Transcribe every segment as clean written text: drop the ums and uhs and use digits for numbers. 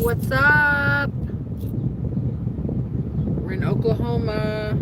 What's up? We're in Oklahoma.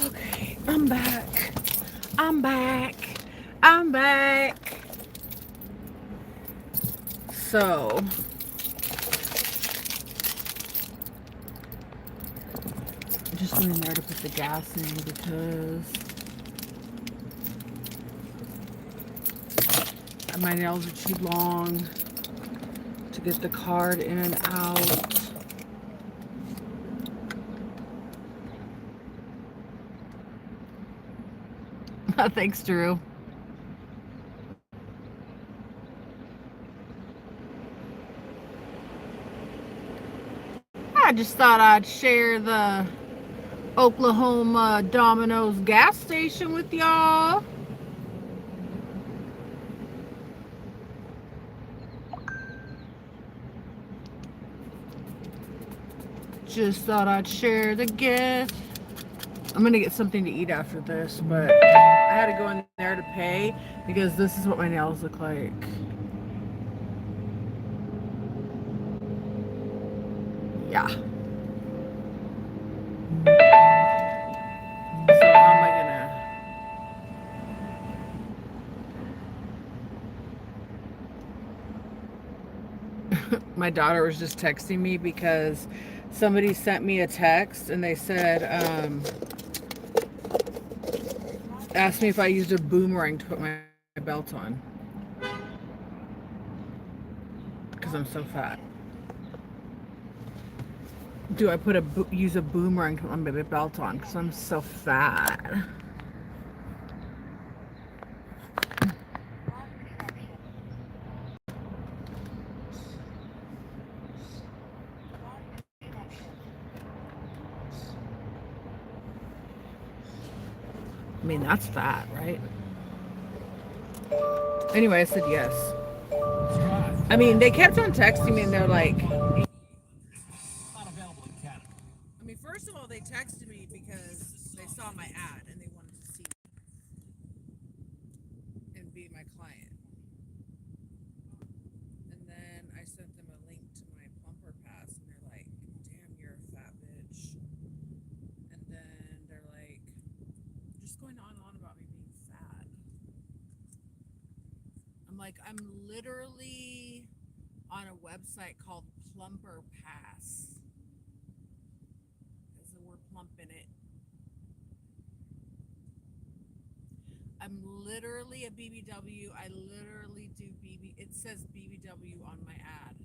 Okay, I'm back. I'm back. I'm back. So, I just went in there to put the gas in because my nails are too long to get the card in and out. Thanks, Drew. I just thought I'd share the Oklahoma Domino's gas station with y'all. Just thought I'd share the gift. I'm gonna get something to eat after this, but I had to go in there to pay because this is what my nails look like. Yeah. So how am I gonna... My daughter was just texting me because somebody sent me a text and they said, asked me if I used a boomerang to put my belt on. Because I'm so fat. Do I use a boomerang to put my belt on? Because I'm so fat. I mean, that's fat, right? Anyway, I said yes. I mean, they kept on texting me and they're like, Not available in Canada. I mean, first of all, they texted me because they saw my ad and they wanted to see and be my client. And then I sent them a link to my plumper pass and they're like, damn, you're a fat bitch. And then they're like, just going on and on about me being fat. I'm like, I'm literally on a website called Plumper Pass. Because we're plumping it. I'm literally a BBW. I literally do BB. It says BBW on my ad.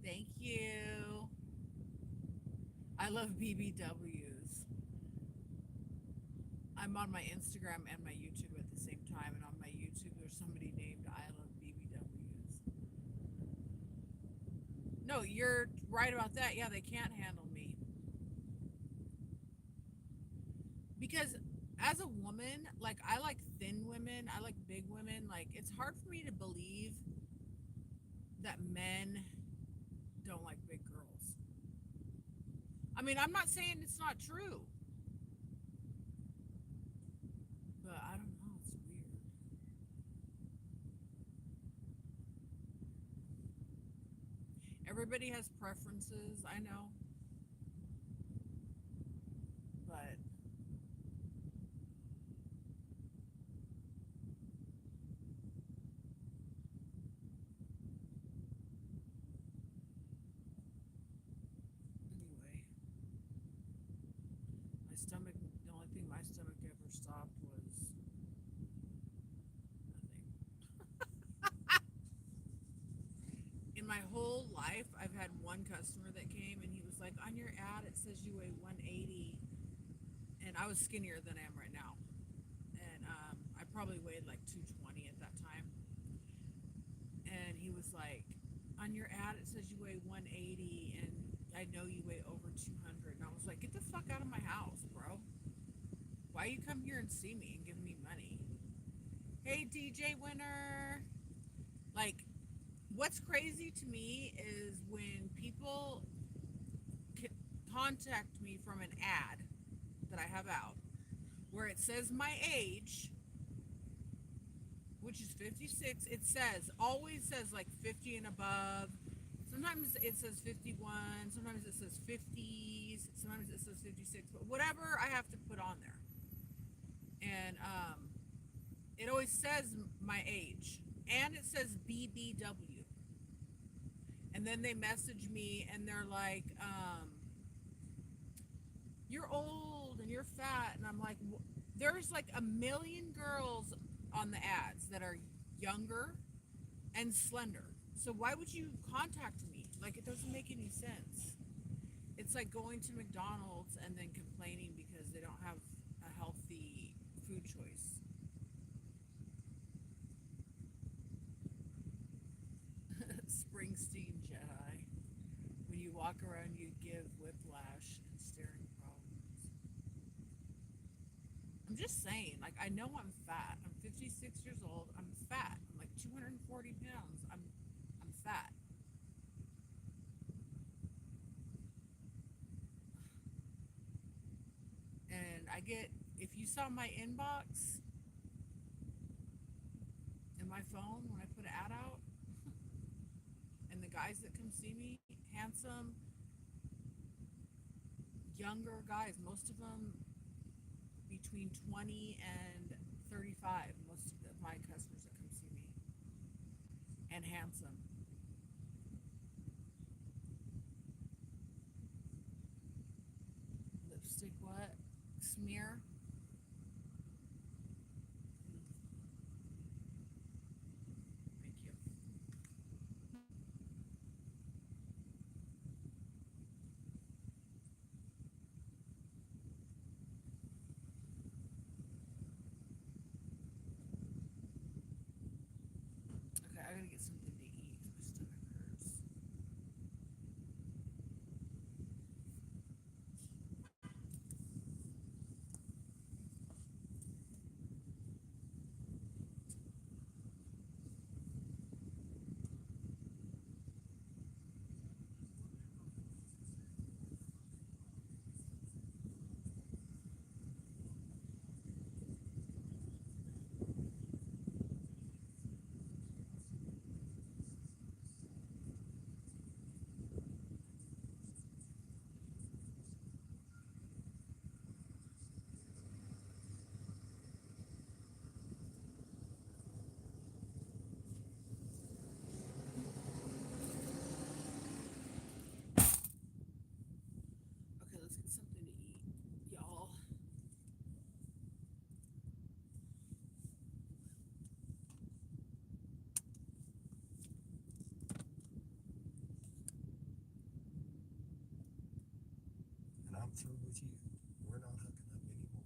Thank you. I love BBWs. I'm on my Instagram and my YouTube at the same time, and on my YouTube there's somebody named I love BBWs. No, you're right about that. Yeah, they can't handle me because as a woman, like I like thin women, I like big women. Like it's hard for me to believe that men don't like big girls. I mean, I'm not saying it's not true, but I don't know. It's weird. Everybody has preferences, I know, but anyway, my stomach, the only thing my stomach ever stopped was nothing. In my whole life, I've had one customer that came and he was like, on your ad, it says you weigh 180. And I was skinnier than I am right now. And I probably weighed like 220 at that time. And he was like, on your ad, it says you weigh 180 and I know you weigh over 200. And I was like, get the fuck out of my house, bro. Why you come here and see me and give me money? Hey, DJ Winner. Like, what's crazy to me is when people contact me from an ad that I have out where it says my age, which is 56. It says, always says like 50 and above. Sometimes it says 51. Sometimes it says 50s. Sometimes it says 56. But whatever I have to put on there. And it always says my age. And it says BBW. And then they message me and they're like, you're old and you're fat. And I'm like, there's like a million girls on the ads that are younger and slender. So why would you contact me? Like, it doesn't make any sense. It's like going to McDonald's and then complaining because they don't have a healthy food choice. Springsteen Jedi. When you walk around, you give whiplash and staring problems. I'm just saying, like, I know I'm fat. I'm 56 years old. I'm fat. I'm like 240 pounds. I'm fat. And I get, if you saw my inbox in my phone when I put an ad out, and the guys that come see me, handsome, younger guys, most of them between 20 and 35, most of my customers that come see me, and handsome. Lipstick what? Smear? Thank you. Okay, I gotta get something to eat. I'm through with you. We're not hooking up anymore.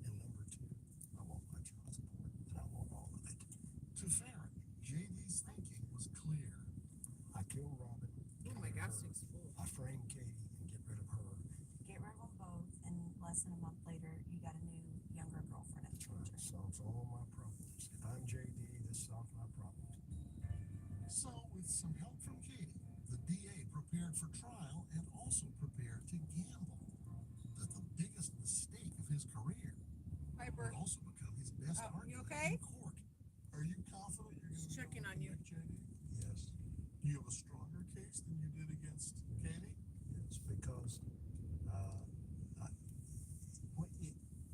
And number two, I want my child support, and I want all of it. To Farron, JD's thinking was clear. I kill Robin. Oh, my gas tank's full. I frame Katie and get rid of her. Get rid of them both, and less than a month later, you got a new, younger girlfriend at the church. Solves all my problems. If I'm JD, this solves my problems. So, with some help from Katie, the DA prepared for trial and also prepared to gamble that the biggest mistake of his career Piper, would also become his best Oh, you argument okay? in court. Are you confident you're going Just to checking on you. JD? Yes. Do you have a stronger case than you did against Katie? Yes, because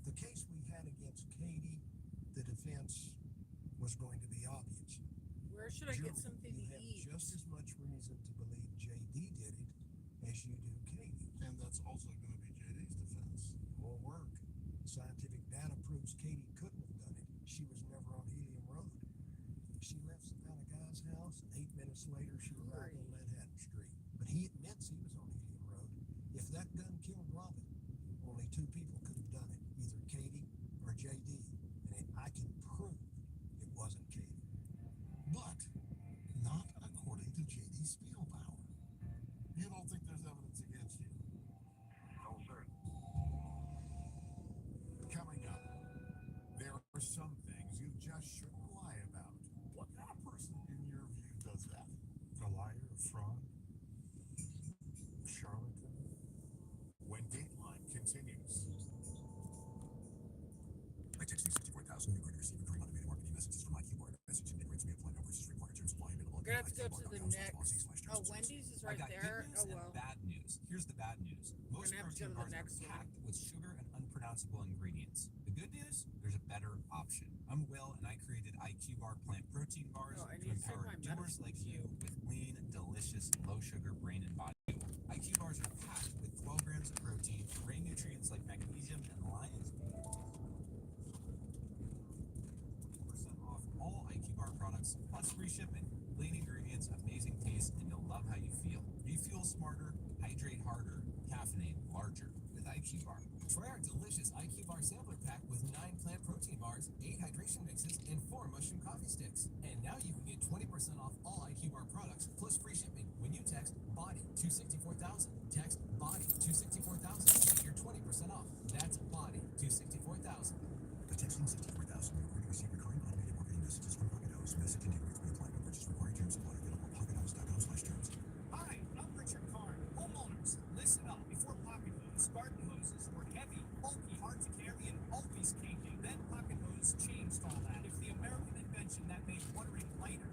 the case we had against Katie, the defense was going to be obvious. where should I get Jury, something you to have eat? just as much reason to believe JD did it as you do Katie. And that's also going to be JD's defense. More work. Scientific data proves Katie couldn't have done it. She was never on Helium Road. She left Savannah Guy's house, and 8 minutes later, she arrived on Manhattan Street. But he admits he was on Helium Road. If that gun killed Robin, only 2 people could have done it, either Katie or JD. And I can prove it wasn't Katie. But not according to JD Spielbauer. You don't think there's evidence against you? No, sir. Coming up, there are some things you just shouldn't lie about. What kind of person, in your view, does that? A liar, a fraud, charlatan. When Dateline continues. By texting 64,000, you're going to receive recurring automated marketing messages from IQ Bar. Message and rates may apply. No versus required. Terms apply. Available. We're gonna have to go to the next. Oh, Wendy's is right I got there. Good news Oh well. and bad news. Here's the bad news. Most gonna have to go protein to the bars are next one. packed with sugar and unpronounceable ingredients. The good news, there's a better option. I'm Will, and I created IQ Bar plant protein bars Oh, I to need to take empower my doers medicine like too. you with clean, delicious, low sugar brain and body fuel. IQ bars are packed with 12 grams of protein, brain nutrients like magnesium and lion's mane. 40% off all IQ Bar products, plus free shipping. Clean ingredients, amazing taste, and you'll love how you feel. Refuel smarter, hydrate harder, caffeinate larger with IQ Bar. Try our delicious IQ Bar sampler pack with 9 plant protein bars, 8 hydration mixes, and 4 mushroom coffee sticks. And now you can get 20% off all IQ Bar products, plus free shipping when you text BODY to 64,000. Text BODY to 64,000 to get your 20% off. That's BODY to 64,000. By texting 64,000, you're going to receive recurring automated marketing messages from Pocket House. Message and data rates may apply. No purchase required. Terms apply. Available at pockethouse.com/terms. Hi, I'm Richard Karn. Homeowners, listen up. Before Pocket Hose, garden hoses were heavy, bulky, hard to carry, and always caking. Then Pocket Hose changed all that. It's the American invention that made watering lighter,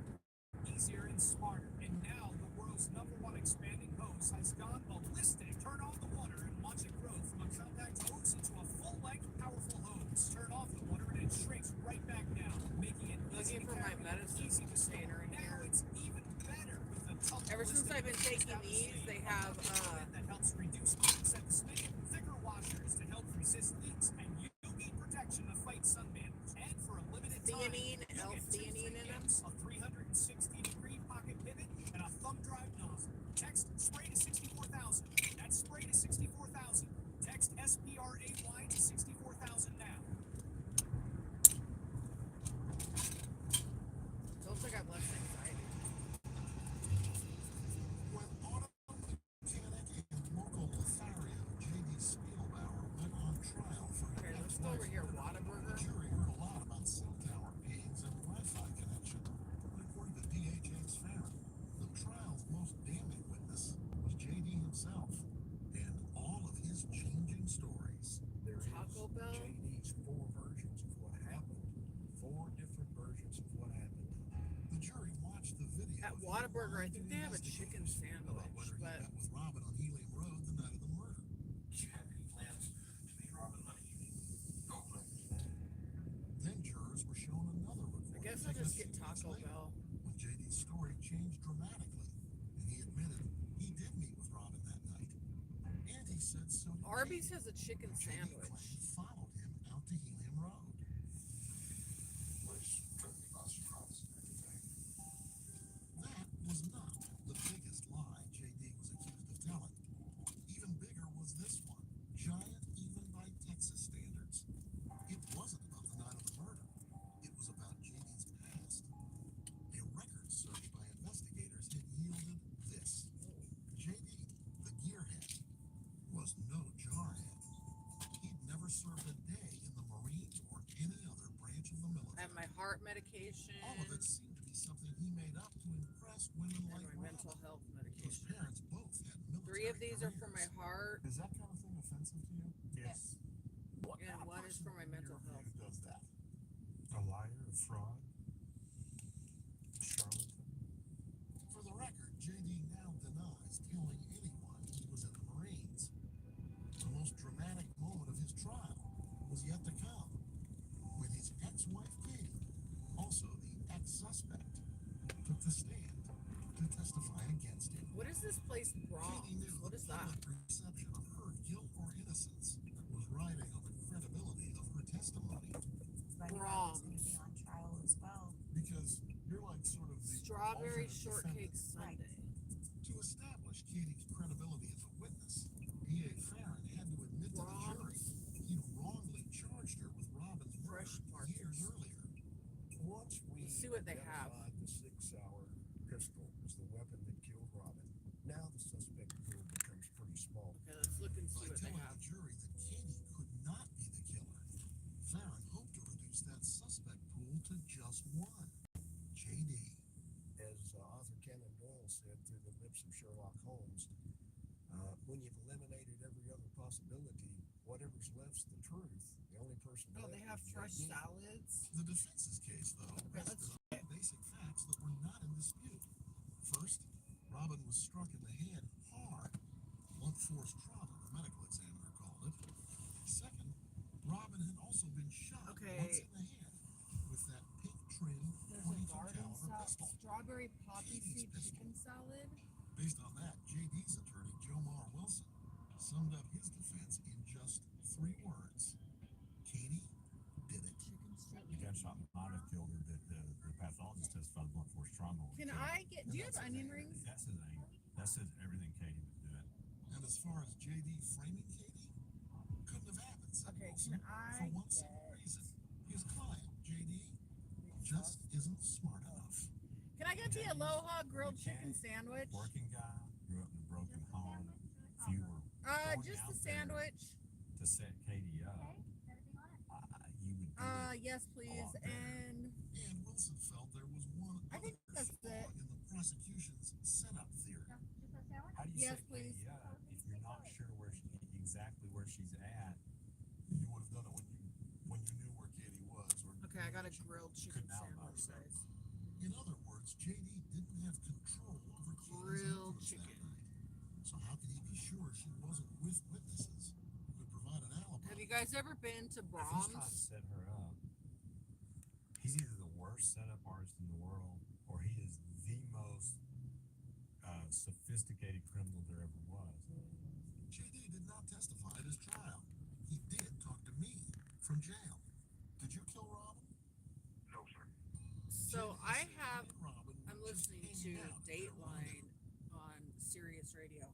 easier, and smarter. And now the world's #1 expanding hose has gone ballistic. Turn on the water and watch it grow from a compact hose into a full-length, powerful hose. Turn off the water and it shrinks right back down, making it easy Looking to for my carry, medicine easy to store. container in Now here. it's even better with the tough Ever since ballistic I've been hose taking without the these, sleeve. they have that helps reduce leaks at the spigot, thicker washers to help resist leaks, and you need protection to fight sun damage. And for a limited time, theanine, you get 2 L-theanine free in them. gifts, a 360-degree pocket pivot, and a thumb drive nozzle. Text spray to 64,000. That's spray to 64,000. Text SPRAY to 64,000 now. Feels like I've less anxiety. When auto mechanic and local Lothario JD Spielbauer went on trial for Okay, let's go over here. Whataburger. the jury heard a lot about cell tower pings and Wi-Fi connection. But according to DA James Farron, the trial's most damning witness was JD himself and all of his changing stories. There is Taco Bell? JD's 4 versions of what happened. 4 different versions of what happened. The jury watched the video. At of him Whataburger, I lying think to they have a chicken investigators about sandwich, whether he but met with Robin on Helium Road the night of the murder. Do you have any plans to meet Robin Money? No plans. Then jurors were shown another recording. I guess I'll taken a just get few weeks Taco later, Bell. when JD's story changed dramatically, and he admitted he did meet with Robin that night. And he said so did Arby's Katie, has a chicken who JD sandwich. claimed followed him out to Helium Road. Which took me by surprise and everything. That was not the biggest lie JD was accused of telling. Even bigger was this one. I have my heart medication All of it seemed to be something he made up to impress women and like my mental Robin. health His medication. parents both had military 3 of these are for my careers. heart, Is that kind of thing offensive to you? Yes. What and kind of 1 is person for my in mental your health. view does that? A liar, a fraud, charlatan. For the record, JD now denies telling anyone he was in the Marines. The most dramatic moment of his trial was yet to come, when his ex-wife Katie, also the ex-suspect, took the stand to testify against him. What is this place, Katie Bronx? knew What the is that? public perception of her guilt or innocence was riding on the credibility of her testimony, So I knew I was going to be on trial as well. because you're like sort of the Strawberry alternate shortcake defendant. sundae. To establish Katie's credibility as a witness, D.A. Farron had to admit to the jury he'd wrongly charged her with Robin's murder Fresh years markets. earlier. Once we Let's see what they have. identified the 6-hour pistol as the weapon that killed Robin, now the suspect pool becomes pretty small. Okay, let's look and see By what they telling have. the jury that Katie could not be the killer, Farron hoped to reduce that suspect pool to just one, J.D. As Arthur Conan Doyle said through the lips of Sherlock Holmes, when you've eliminated every other possibility, whatever's left's the truth. The only person Oh, left they have is fresh JD. salads. The defense's case, though, rested on basic facts that were not in dispute. First, Robin was struck in the head hard. Blunt force trauma, the medical examiner called it. Second, Robin had also been shot once Okay. in the head with that pink trim There's a 22 garden caliber pistol. strawberry poppy seed chicken salad. Based on that, JD's attorney, Jomar Wilson, summed up his defense in just 3 words. Katie did it. Chicken strip. The gunshot might have killed her, but the pathologist testified blunt force trauma. would Can kill her. I get? Do you have onion rings? That's his anger. That's his everything Katie was doing. And as far as JD framing Katie, couldn't have happened, said Okay, Wilson, can I for one simple get- reason. His client, JD, just isn't smart enough. Can I get the Aloha grilled chicken sandwich? Working guy, grew up in a broken home. If you were going Just out the there sandwich. to set Katie up, you would do it. Yes, please. lot better. And And Wilson felt there was one I think other that's flaw it. in the prosecution's setup theory. How do you Yes, set please. Katie up if you're not sure exactly where she's at? You would have done it when you knew where Katie was. Or okay, I got a knew she grilled was. chicken Couldn't sandwich outline size. In other words, JD didn't have control over Katie's Grilled influence chicken. that night. So how could he be sure she wasn't with witnesses who could provide an alibi? Have you guys ever been to If he's trying to Brahms? set her up, he's either the worst setup artist in the world, or he is the most sophisticated criminal there ever was. JD did not testify at his trial. He did talk to me from jail. Did you kill Robin? No, sir. So JD I said have. he and Robin I'm were just listening hanging to out at their Dateline on Sirius Radio.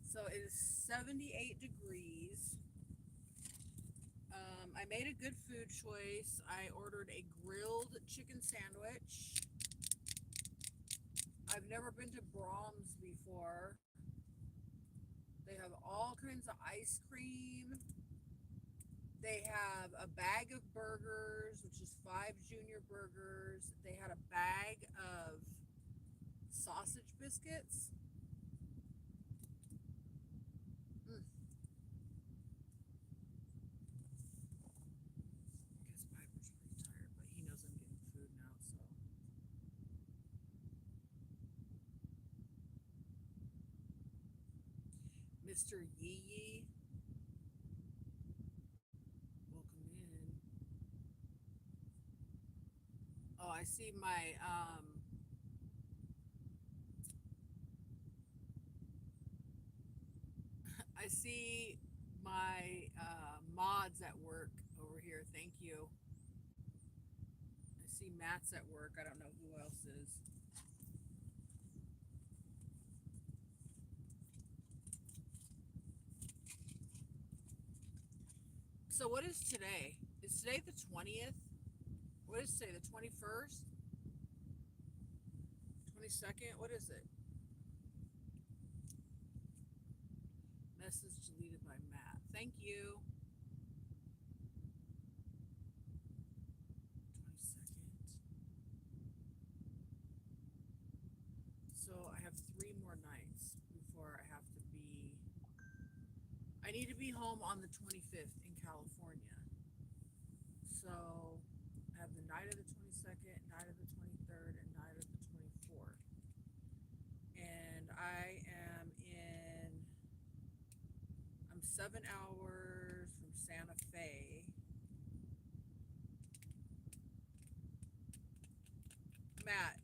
So it is 78 degrees. I made a good food choice. I ordered a grilled chicken sandwich. I've never been to Brahms before. They have all kinds of ice cream. They have a bag of burgers, which is 5 junior burgers. They had a bag of sausage biscuits. I guess Piper's pretty tired, but he knows I'm getting food now, so. Mr. Yee Yee. Welcome in. Oh, I see my I see my mods at work over here. Thank you. I see Matt's at work. I don't know who else is. So what is today? Is today the 20th? What is today? The 21st? 22nd? What is it? Message deleted by Matt. Thank you. home on the 25th in California. So I have the night of the 22nd, night of the 23rd, and night of the 24th. And I'm 7 hours from Santa Fe. Matt,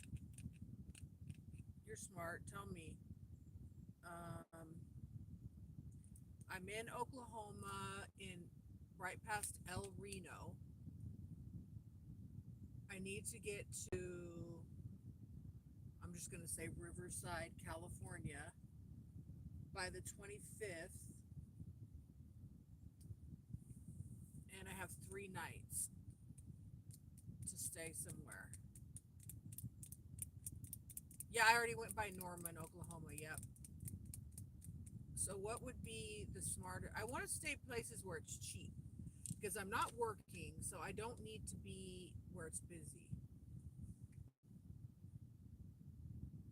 you're smart. Tell me. I'm in Oklahoma, right past El Reno. I need to get to, I'm just going to say Riverside, California by the 25th. And I have 3 nights to stay somewhere. Yeah, I already went by Norman, Oklahoma. Yep. So what would be the smarter? I want to stay places where it's cheap because I'm not working, so I don't need to be where it's busy.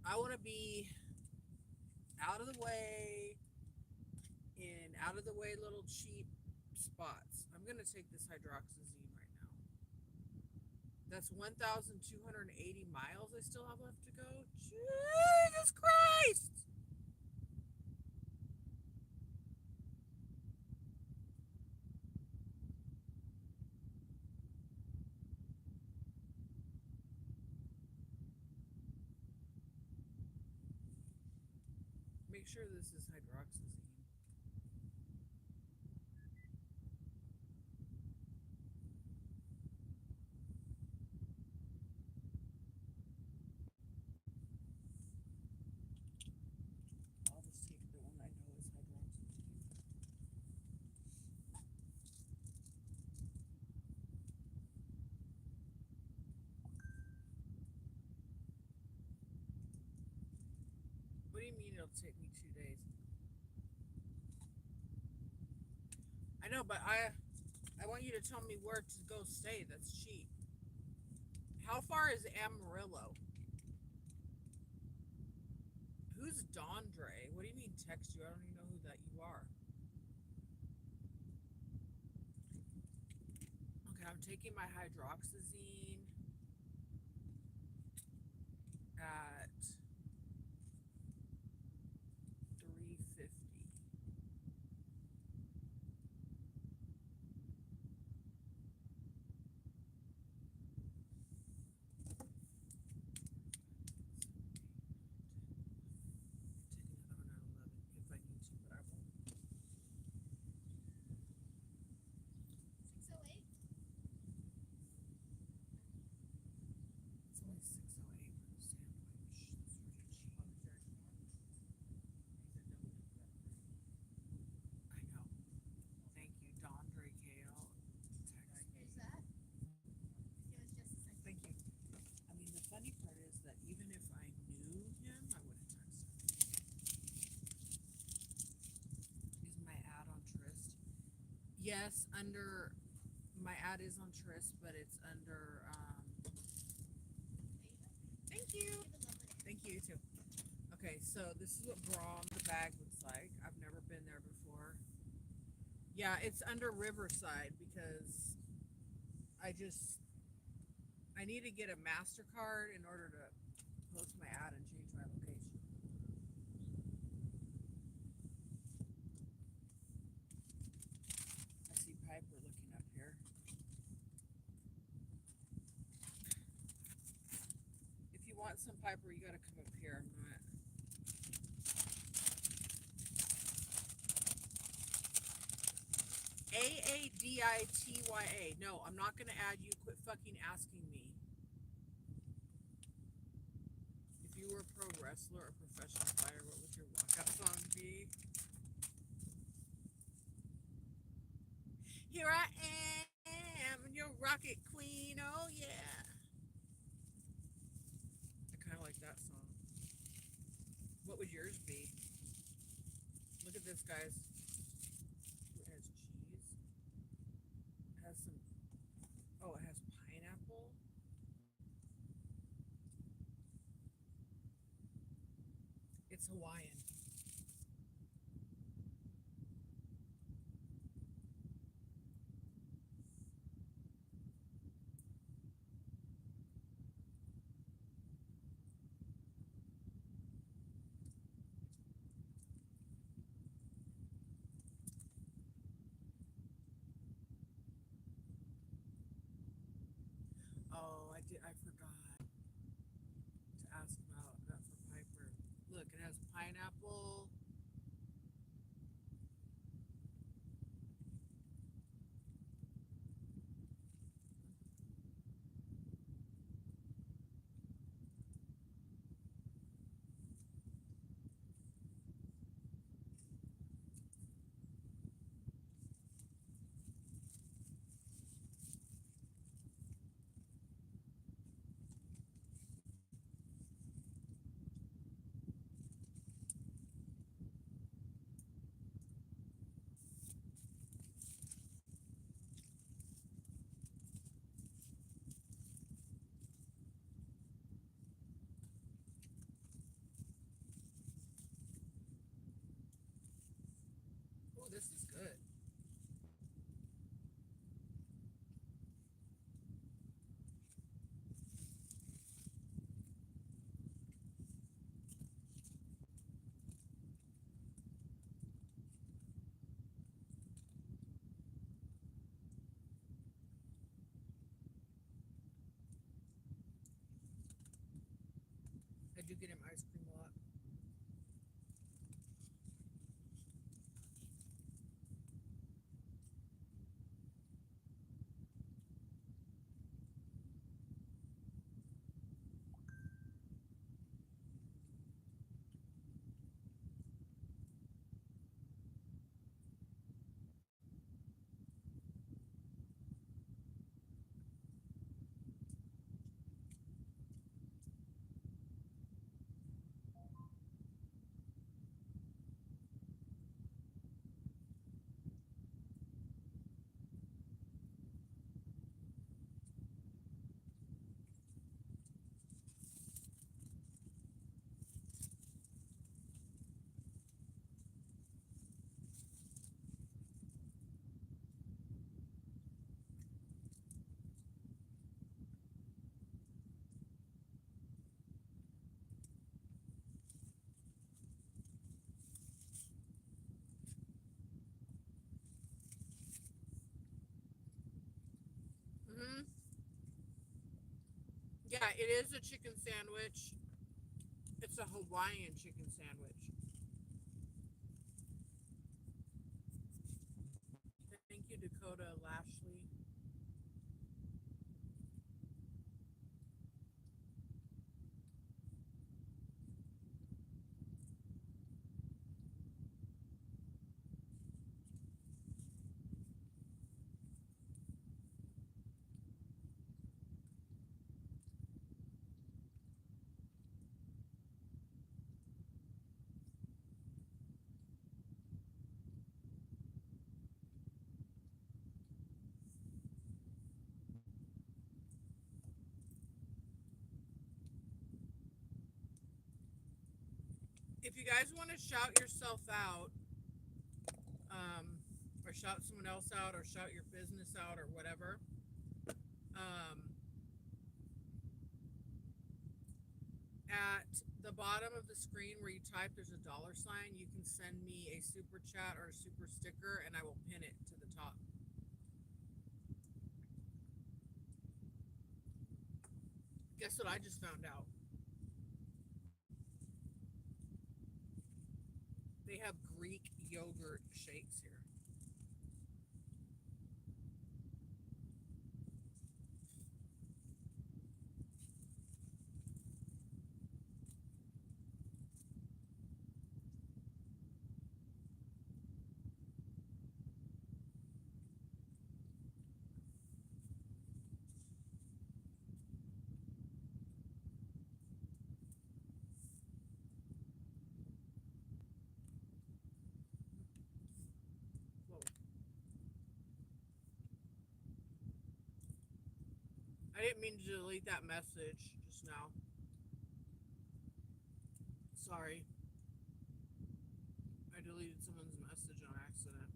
I want to be out of the way, in out of the way little cheap spots. I'm going to take this hydroxyzine right now. That's 1,280 miles I still have left to go. Jesus Christ! Make sure this is hydroxyzine. I'll just take the one I know is hydroxyzine. What do you mean it'll take me 2 days? I know, but I want you to tell me where to go stay that's cheap. How far is Amarillo? Who's Dondre? What do you mean text you? I don't even know who that you are. Okay, I'm taking my hydroxyzine at 350. Yes, under my ad is on Tryst, but it's under thank you. Thank you too. Okay, so this is what Braum the bag looks like. I've never been there before. Yeah, it's under Riverside because I need to get a MasterCard in order to post my ad and change my location. I see Piper looking up here. If you want some Piper, you gotta come up here. I'm not. AADITYA. No, I'm not gonna add you. Quit fucking asking me. If you were a pro wrestler or professional fighter, what would your walkout song be? Here I am, your rocket queen. Oh yeah. I kind of like that song. What would yours be? Look at this, guys. It has cheese. It has some. Oh, it has pineapple. It's Hawaiian. I forgot to ask about that for Piper. Look, it has pineapple. Oh, this is good. I do get him ice cream a lot. Hmm. Yeah, it is a chicken sandwich. It's a Hawaiian chicken sandwich. Thank you, Dakota Lashley. If you guys want to shout yourself out, or shout someone else out, or shout your business out, or whatever, at the bottom of the screen where you type, there's a $sign. You can send me a super chat or a super sticker, and I will pin it to the top. Guess what I just found out? They have Greek yogurt shakes here. Whoa. I didn't mean to delete that message just now. Sorry. I deleted someone's message on accident.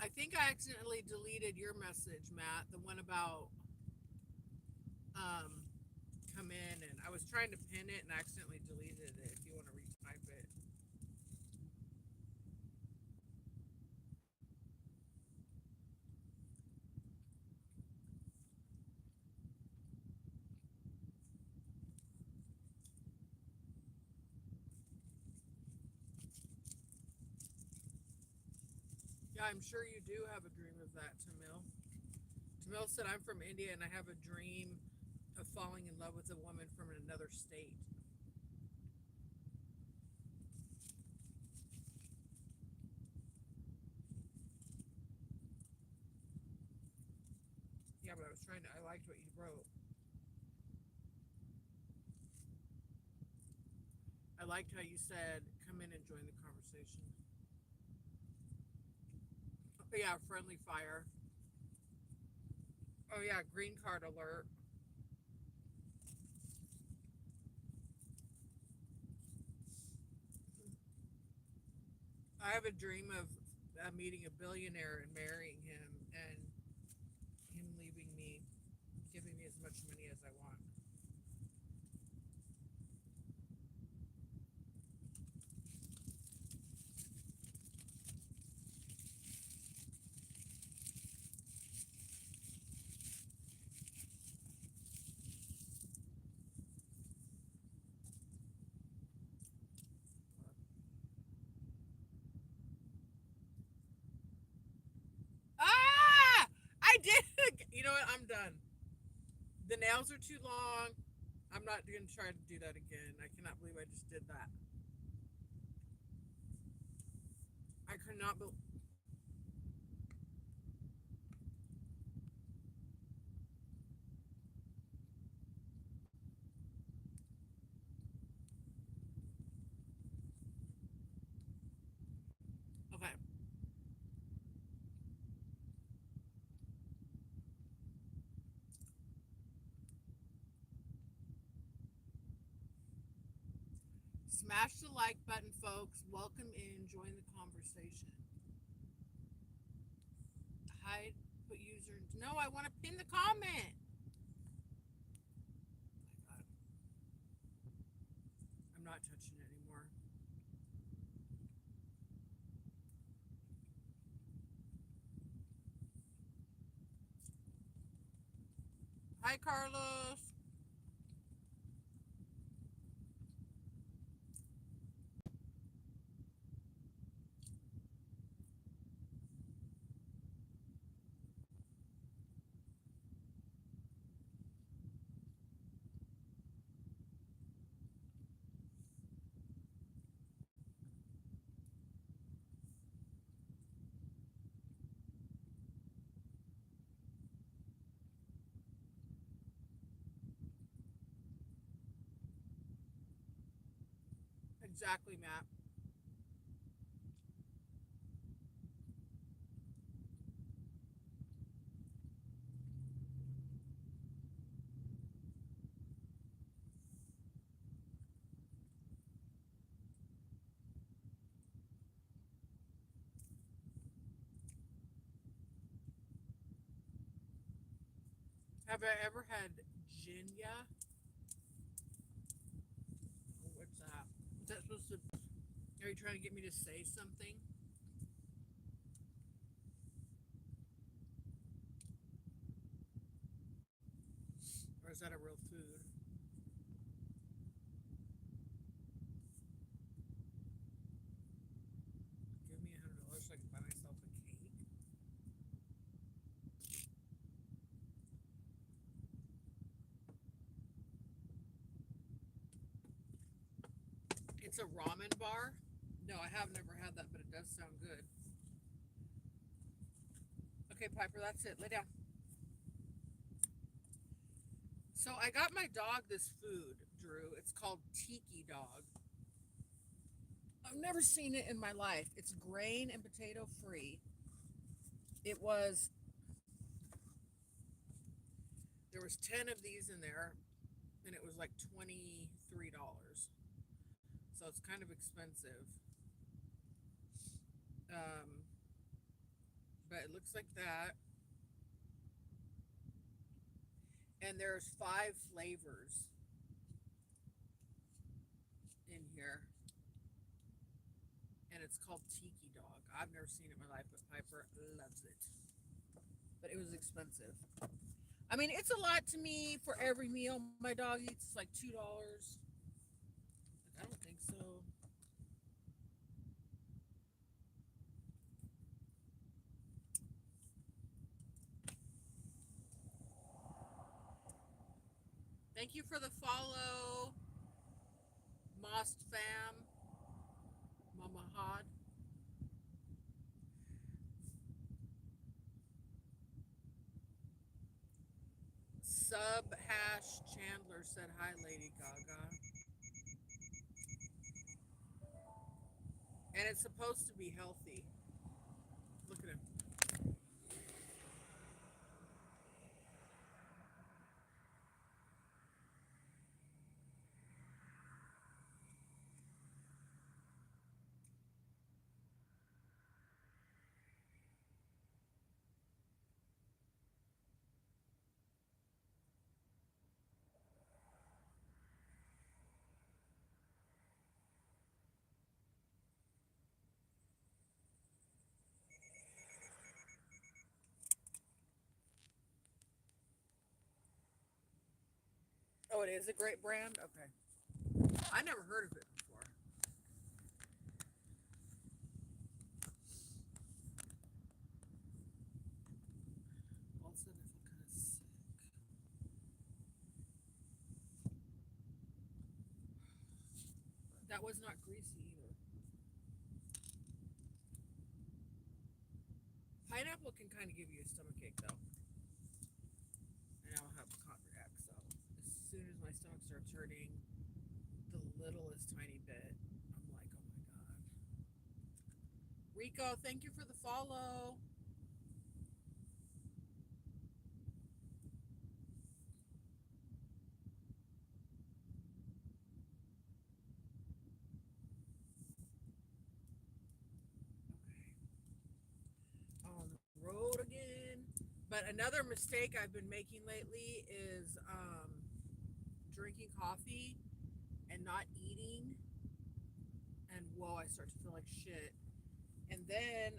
I think I accidentally deleted your message, Matt, the one about come in, and I was trying to pin it and accidentally deleted it. If you want to retype it. Yeah, I'm sure you do have a dream of that, Tamil. Tamil said, I'm from India and I have a dream of falling in love with a woman from another state. Yeah, but I liked what you wrote. I liked how you said, come in and join the conversation. Oh, yeah, friendly fire. Oh, yeah, green card alert. I have a dream of meeting a billionaire and marrying him, and him leaving me, giving me as much money as I want. Ah! I did. You know what? I'm done. The nails are too long. I'm not going to try to do that again. I cannot believe I just did that. I could not believe. Okay. Smash the like button, folks. Welcome in. Join the conversation. Hide, put user. No, I want to pin the comment. My God. I'm not touching it anymore. Hi, Carlos. Exactly, Matt. Have I ever had Ginya? Oh, what's that? Is that supposed to? Are you trying to get me to say something? Or is that a real food? Give me $100 so I can buy myself a cake. It's a ramen bar. No, I have never had that, but it does sound good. Okay, Piper, that's it. Lay down. So I got my dog this food, Drew. It's called Tiki Dog. I've never seen it in my life. It's grain and potato free. It was, there was 10 of these in there, and it was like $23. So it's kind of expensive. But it looks like that. And there's 5 flavors. it's called Tiki Dog. I've never seen it in my life, but Piper loves it. But it was expensive. I mean, it's a lot to me for every meal my dog eats. It's like $2. I don't think so. Thank you for the follow, Most Fam, Mama Hod. Sub Hash Chandler said hi, Lady Gaga. And it's supposed to be healthy. Look at him. Oh, it is a great brand? Okay. I never heard of it before. All of a sudden, I feel kind of sick. That was not greasy either. Pineapple can kind of give you a stomachache though. And I'll have cognac, so as soon as my stomach starts hurting the littlest tiny bit, I'm like, oh my god. Rico, thank you for the follow. On the road again. But another mistake I've been making lately is drinking coffee and not eating. And whoa, I start to feel like shit. And then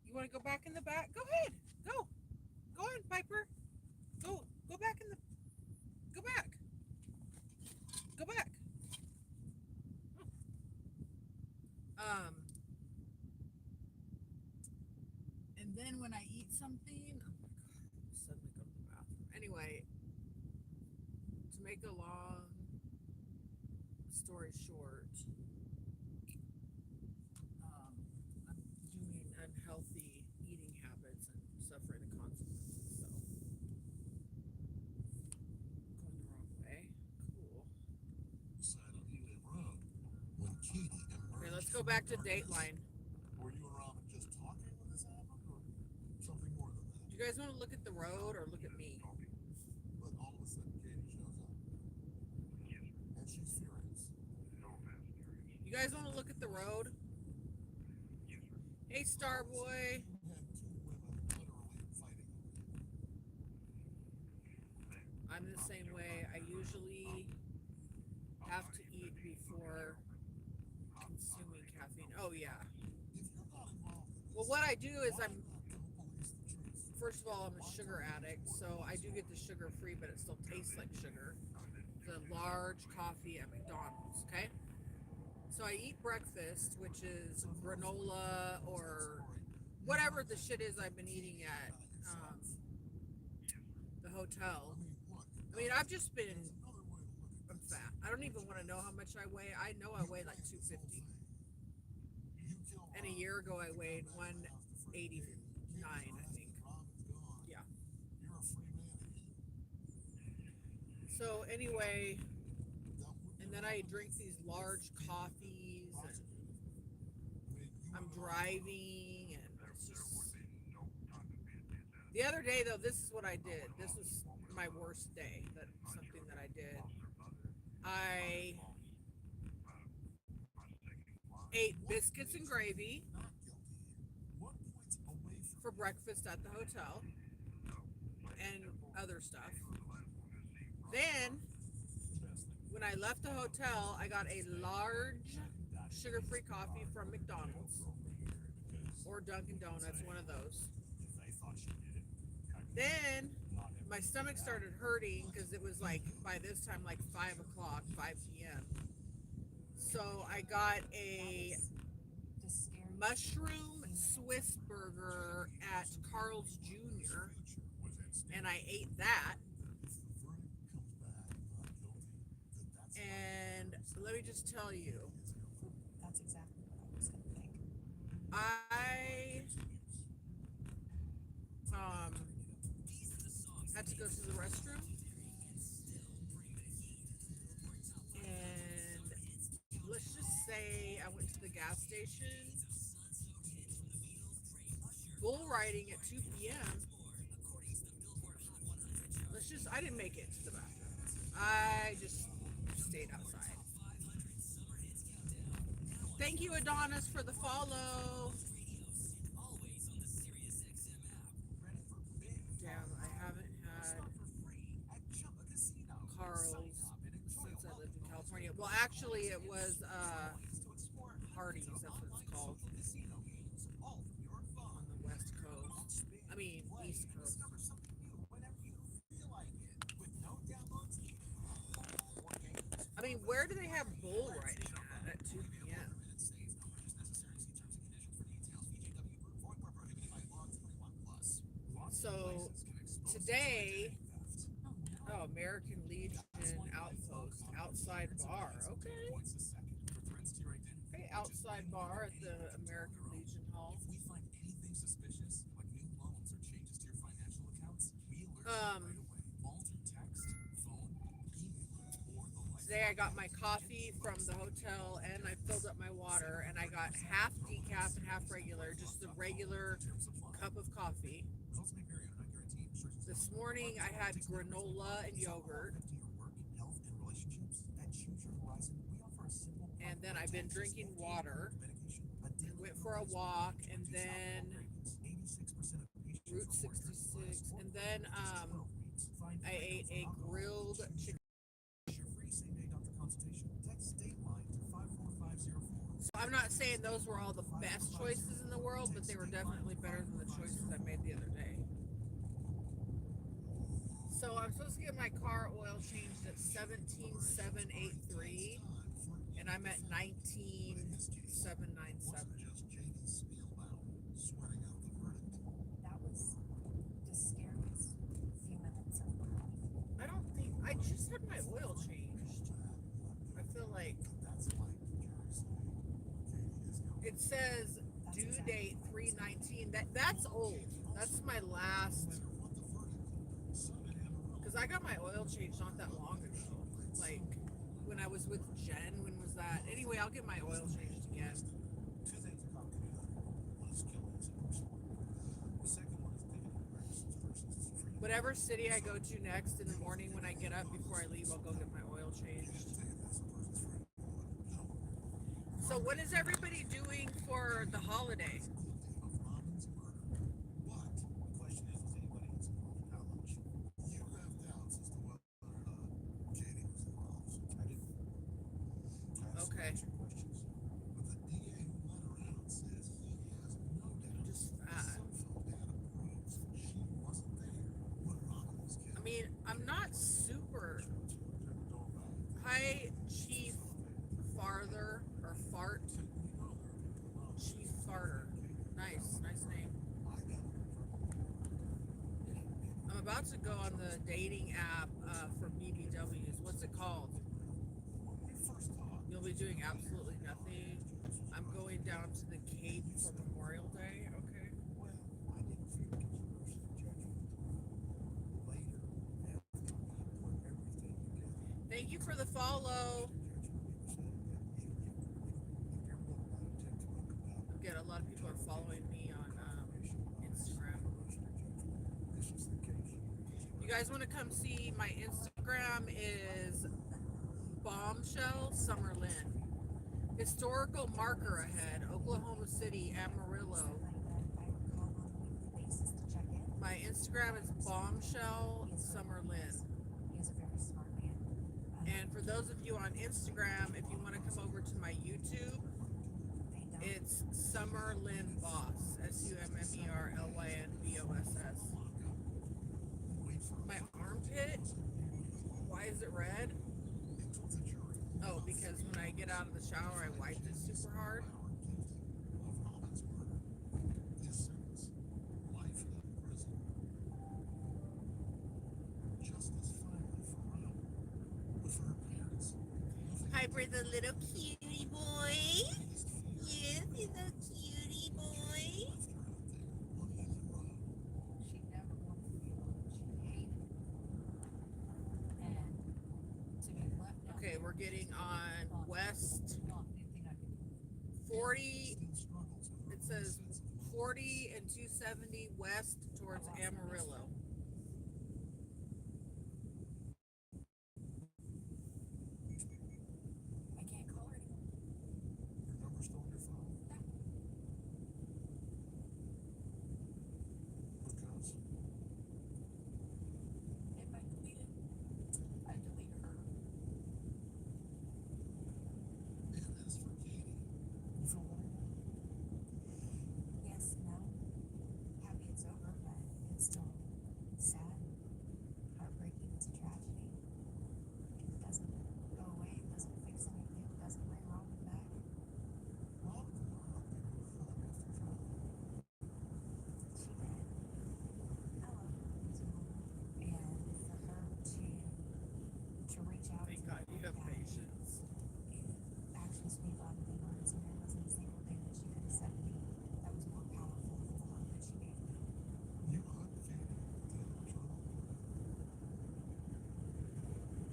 you want to go back in the back? Go ahead. Go on, Piper. Go back in the, go back. Go back. And then when I eat something, oh my god, I suddenly go to the bathroom. Anyway, to make a long story short, I'm doing unhealthy eating habits and suffering the consequences. So, going the wrong way. Cool. Side of Ely Road. When Katie emerged. Okay, let's go back to Dateline. Were you and Robin just talking when this happened, or something more than that? Do you guys want to look at the road or look at me? But all of a sudden, Katie shows up. And she's furious. You guys want to look at the road? Hey, Starboy. You had two women literally fighting over you. I'm the same way. I usually have to eat before consuming caffeine. Oh, yeah. If you're not involved in this, Well, what I do is why not tell police the truth? first of all, I'm a sugar addict, so I do get the sugar free, but it still tastes like sugar. The large coffee at McDonald's, okay? So I eat breakfast, which is granola or whatever the shit is I've been eating at the hotel. I mean, I've just been, I'm fat. I don't even want to know how much I weigh. I know I weigh like 250. And a year ago I weighed 189, I think. Yeah. You're a free man again. So anyway, and then I drink these large coffees and I'm driving and it's just... The other day though, this is what I did. This was my worst day, something that I did. I ate biscuits and gravy Not guilty. 1 point away from for breakfast at the hotel and other stuff. Then when I left the hotel, I got a large sugar-free coffee from McDonald's or Dunkin' Donuts, one of those. If they thought she did it, Then not my stomach started hurting because it was like by this time like 5 o'clock, 5 p.m. So I got a The scary mushroom Swiss burger at Carl's Jr. and I ate that. And let me just tell you, That's exactly what I was gonna think. I had to go to the restroom, and let's just say I went to the gas station. Bull riding at 2 p.m. I didn't make it to the bathroom. I just stayed outside. Thank you, Adonis, for the follow. Damn, I haven't had Carl's since I lived in California. Well, actually, it was Hardee's. That's what it's called on the West Coast. I mean, East Coast. I mean, where do they have bull riding at 2 p.m.? So today, oh, American Legion Outpost, outside bar. Okay. Okay, outside bar at the American Legion Hall. If we find anything suspicious, like new loans or changes to your financial accounts, we alert you right away. All through text, phone, email, or the like. Today I got my coffee from the hotel and I filled up my water and I got half decaf and half regular, just the regular cup of coffee. Results may vary and are not guaranteed. Restrictions This morning I had granola and yogurt, To your work, health, and relationships. At Choose Your Horizon, we offer a simple and then I've been drinking water. medication, a daily Went for a walk, and then 86% of patients Route 66, and then I ate a grilled chicken. Your free same-day doctor consultation. Text Dateline to 54504. So I'm not saying those were all the best choices in the world, but they were definitely better than the choices I made the other day. So I'm supposed to get my car oil changed at 17,783, and I'm at 19,797. Just J.D. Spielbaum sweating out the verdict. That was the scariest few minutes of my life. I don't think I just had my oil changed. I feel like That's like the jury saying Katie is guilty. it says due date 3/19. That's old. That's my last. What the verdict? Summit and Because I got my oil changed not that long ago. Like when I was with Jen. When was that? Anyway, I'll get my oil changed again. two things a cop can do. One is kill an innocent person. The second one is picking up Braxton's person's freedom. Whatever city I go to next in the morning when I get up before I leave, I'll go get my oil changed. So what is everybody doing for the holiday? Of Robin's murder. But the question is anybody that's involved? How much? You have doubts as to whether or not Katie was involved. I didn't. Ask Okay. your questions. But the DA who let her out says he has no doubt. Just Some phone data proves she wasn't there when Robin was killed. I mean, I'm not super. Hi, Chief Farther or Fart. Chief Farter. Nice name. I'm about to go on the dating app for BBWs. What's it called? You'll be doing absolutely nothing. I'm going down to the Cape for Memorial Day. Okay. Well, I didn't feel controversial judgment. Later, after we put everything together, Thank you for the follow. Again, a lot of people are following me on Instagram. You guys want to come see my Instagram is Bombshell Summerlin. Historical marker ahead, Oklahoma City, Amarillo. My Instagram is Bombshell Summerlin. He is a very smart man. And for those of you on Instagram, if you want to come over to my YouTube, Summer Lynn Boss. SUMMERLYNBOSS. Wait for My armpit? Why is it red? it told the jury Oh, because when I get out of the shower, I wiped it super hard. Bauer guilty of Robin's murder. His sentence, life in prison. Justice finally for Rob. But for her parents, nothing Hi, for the little cutie boy. raised fear Yes, he's a cutie boy. left her out there on Helium Road. She never wanted to be alone. She hated it. And to be left out Okay, we're getting on West not anything I could do. 40. Still struggles with her It says own sense of loneliness. 40 and 270 west towards Amarillo. I can't call her anymore. Your number's still on your phone? Because If I delete it, I delete her. and as for Katie, you feel better now? Yes, no. Happy it's over, but it's still sad, heartbreaking. It's a tragedy. It doesn't go away. It doesn't fix anything. It doesn't bring Robin back. Rob and Laura gave her a hug after driving. She did. I love her. And for her to reach out Thank to God me you like have that, patience. it actually speak louder than words, and there wasn't a single thing that she could have said to me that was more powerful than the hug that she gave me. You hugged Katie at the end of the trial.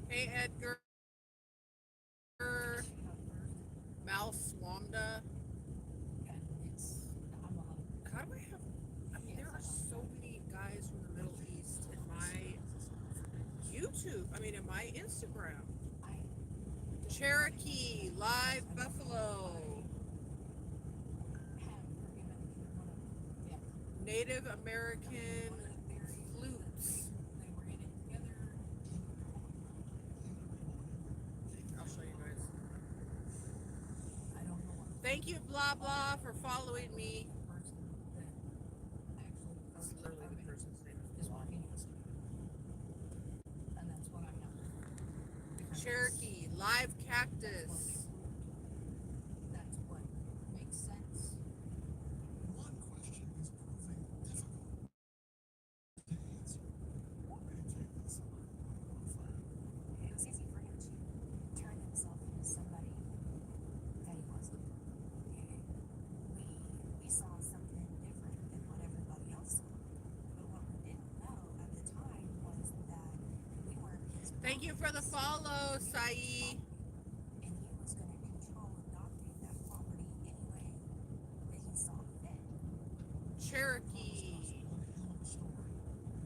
Hey, Edgar. She hugged first, Mouse Wanda. and I'm a hugger. How do I have? I mean, there are so many guys from the Middle East in my YouTube. I mean, in my Instagram. I Cherokee Live Buffalo. have forgiven either one of them. Yeah. Native American One of the theories flutes. they were in it together. I'll show you guys. I don't know what Thank you, blah blah, for following me. the person that actually That's literally the person's name. is working against me. And that's what I know. Because Cherokee Live Cactus. that's what makes sense. One question is proving difficult to answer. AJ Wilson, qualifier. It was easy for him to turn himself into somebody that he wasn't. We saw something different than what everybody else saw. But what we didn't know at the time was that we weren't his Thank you for the follow, Sai. and he was going to control adopting that property any way that he saw fit. Cherokee. One hell of a story.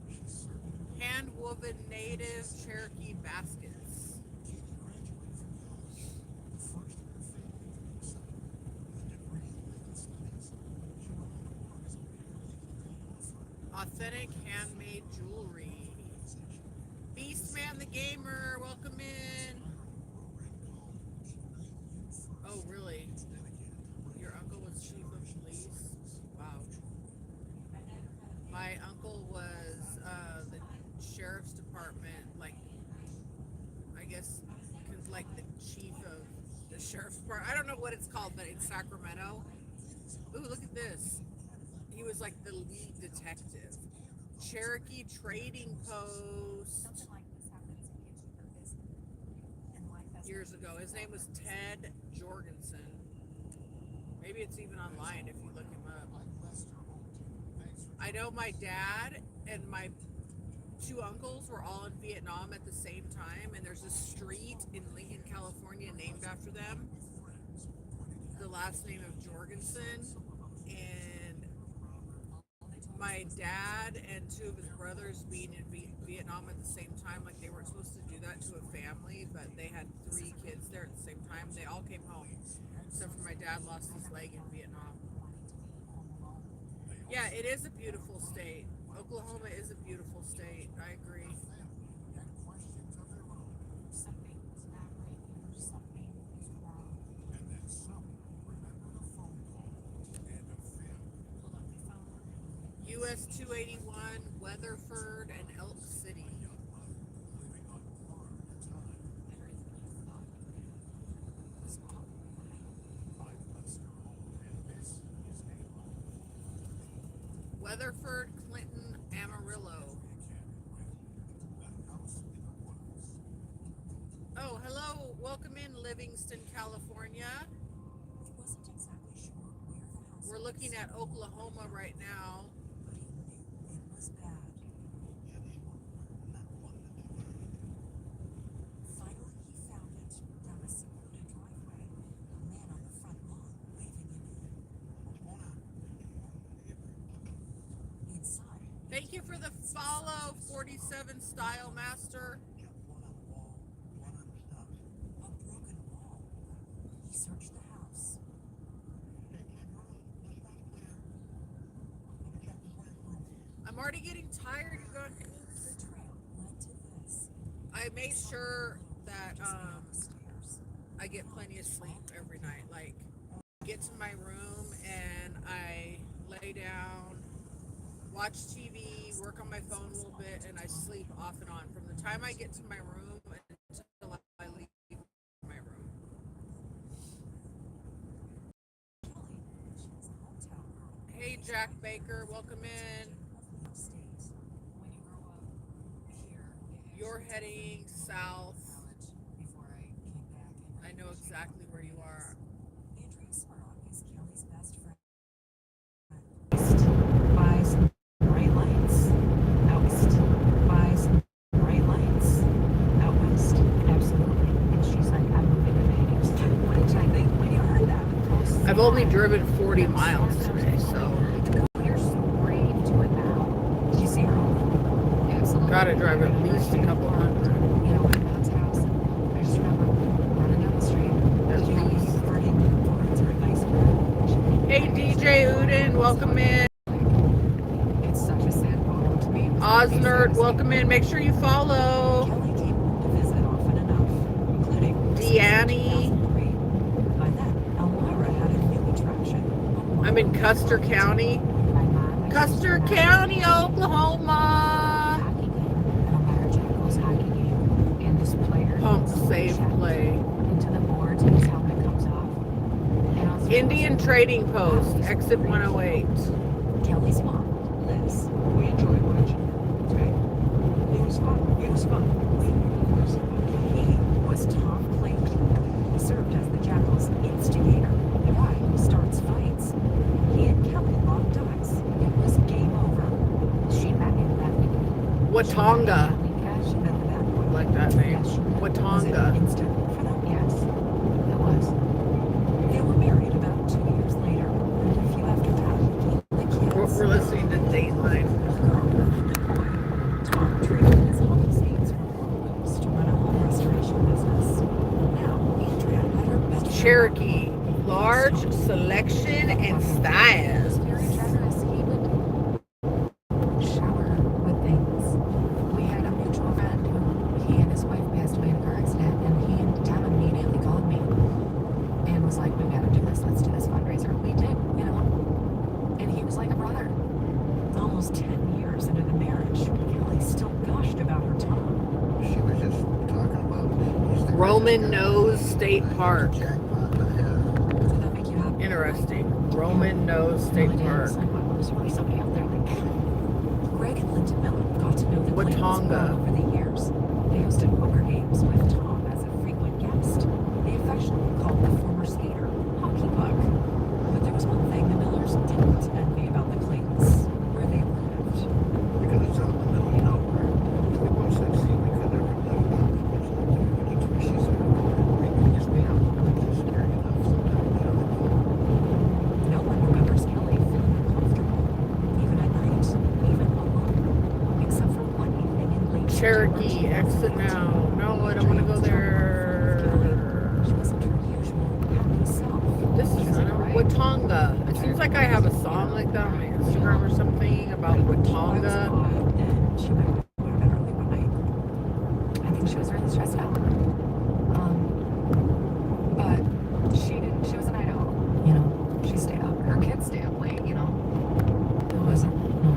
She certainly was. Hand woven native Cherokee baskets. Katie graduated from college, the first in her family to do so. With a degree in legal studies, she went on to work as a paralegal law firm. Authentic handmade jewelry. Organization. Beastman the Gamer, welcome in. Program called Ignite You First. Oh, really? It's dedicated to bringing Your uncle was chief of police? Wow. My uncle was the sheriff's department, like, I guess, like the chief of the sheriff's department. I don't know what it's called, but in Sacramento. Ooh, look at this. He was like the lead detective. Cherokee Trading Post. Something like this happens in kitchen for business. And life has Years ago. His name was Ted Jorgensen. Maybe it's even online if you look him up. I'm Lester Holt. Thanks for I know my dad and my two uncles were all in Vietnam at the same time, and there's a street in Lincoln, California named after them. The last name of Jorgensen. And my dad and two of his brothers being in Vietnam at the same time, like they weren't supposed to do that to a family, but they had 3 kids there at the same time. They all came home, except for my dad lost his leg in Vietnam. wanting to be home alone. Yeah, it is a beautiful state. Oklahoma is a beautiful state. I agree. had questions of their own, Something was not right here. Something is wrong. and then someone remembered a phone call, and US 281, Weatherford, and Elk City. Living on borrowed time. I'm Lester Hall, and this is Neighborhood. Weatherford, Clinton, Amarillo. That house in the woods. Oh, hello. Welcome in Livingston, California. He wasn't exactly sure where the house We're looking at Oklahoma right now. but he knew it was bad. Finally, he found it down a secluded driveway. A man on the front lawn waving him in. Inside, Thank you for the follow, 47 Style Master. a broken wall. He searched the house. I'm already getting tired, you guys. The trail led to this. I made sure that Just down the stairs. I get plenty of sleep every night. Like, I get to my room and I lay down, watch TV, work on my phone a little bit, and I sleep off and on from the time I get to my room until I leave my room. Kelly, she was a hometown girl. Hey, Jack Baker, welcome in. Of the state. When you grow up here, You're heading south. college before I came back. And I know exactly where you are. Andrea Spurlock is Kelly's best friend. Buys bright lights. Out west. Buys bright lights. Out west. Absolutely. And she's like, I'm moving to Vegas. What did you think when you heard that? I've only driven 40 miles today, so You're so brave to it now. Did you see her? Absolutely. gotta drive at least a couple hundred. You know, at Mom's house, I just remember running down the street. At Kelly least. burning words or advice for her. Hey, DJ Uden, welcome in. It's such a sad moment to me. Osnerd, welcome in. Make sure you follow. Kelly came home to visit often enough, including Deanne. 2003. By then, Elmira had a new attraction. I'm in Custer County. My mom Custer County, Oklahoma. hockey game, an Elmira Jackals hockey game, and this player Pump, gets save, checked play. into the boards and his helmet comes off. And I'll say, Indian Trading Post, exit 108. Kelly's mom, Liz. We enjoyed watching. Right? It was fun. It was fun. He was Tom Clayton. He served as the Jackals' instigator, the guy who starts fights. He and Kelly locked eyes. It was game over. She met him that week. Watonga. Yeah, she met him that week. I like that name. Yes, she did. Was it Watonga. instant for them? Yes, it was. They were married about 2 years later, and a few after that, the kids. We're listening to Dateline. Tom traded his home estates for Lulu's to run a home restoration business. Now, Andrea had her best friend. Cherokee, large selection and style. He was very generous. He would shower with things. We had a mutual friend who he and his wife passed away in a car accident, and he and Tom immediately called me and was like, "We gotta do this. Let's do this fundraiser." We did, you know. And he was like a brother. Almost 10 years into the marriage, Kelly still gushed about her Tom. She was just talking about Roman Nose State Park. jackpot in the head. Did that make you happy? Interesting. Roman Nose State Really did. Park. It's like, wow, there's really somebody out there like that. Greg and Linda Miller got to know the Clintons Watonga. well over the years. They hosted poker games with Tom as a frequent guest. They affectionately called the former skater Hockey Puck. But there was one thing the Millers didn't envy about the Clintons, where they lived. Because it's out in the middle of nowhere. It was like, see, we could never live out there. It's where she's at. We could just be out there. It's just scary enough sometimes, you know. No one remembers Kelly feeling uncomfortable, even at night, even alone, except for one evening in late Cherokee, exit now. No, I don't want to go there. She wasn't her usual happy self. This is Watonga. It seems like I have a song like that on my Instagram or something about Watonga. And she went to bed early one night. I think she was really stressed out. But she didn't. She was in Idaho. You know, she stayed up. Her kids stayed up late. You know, there wasn't no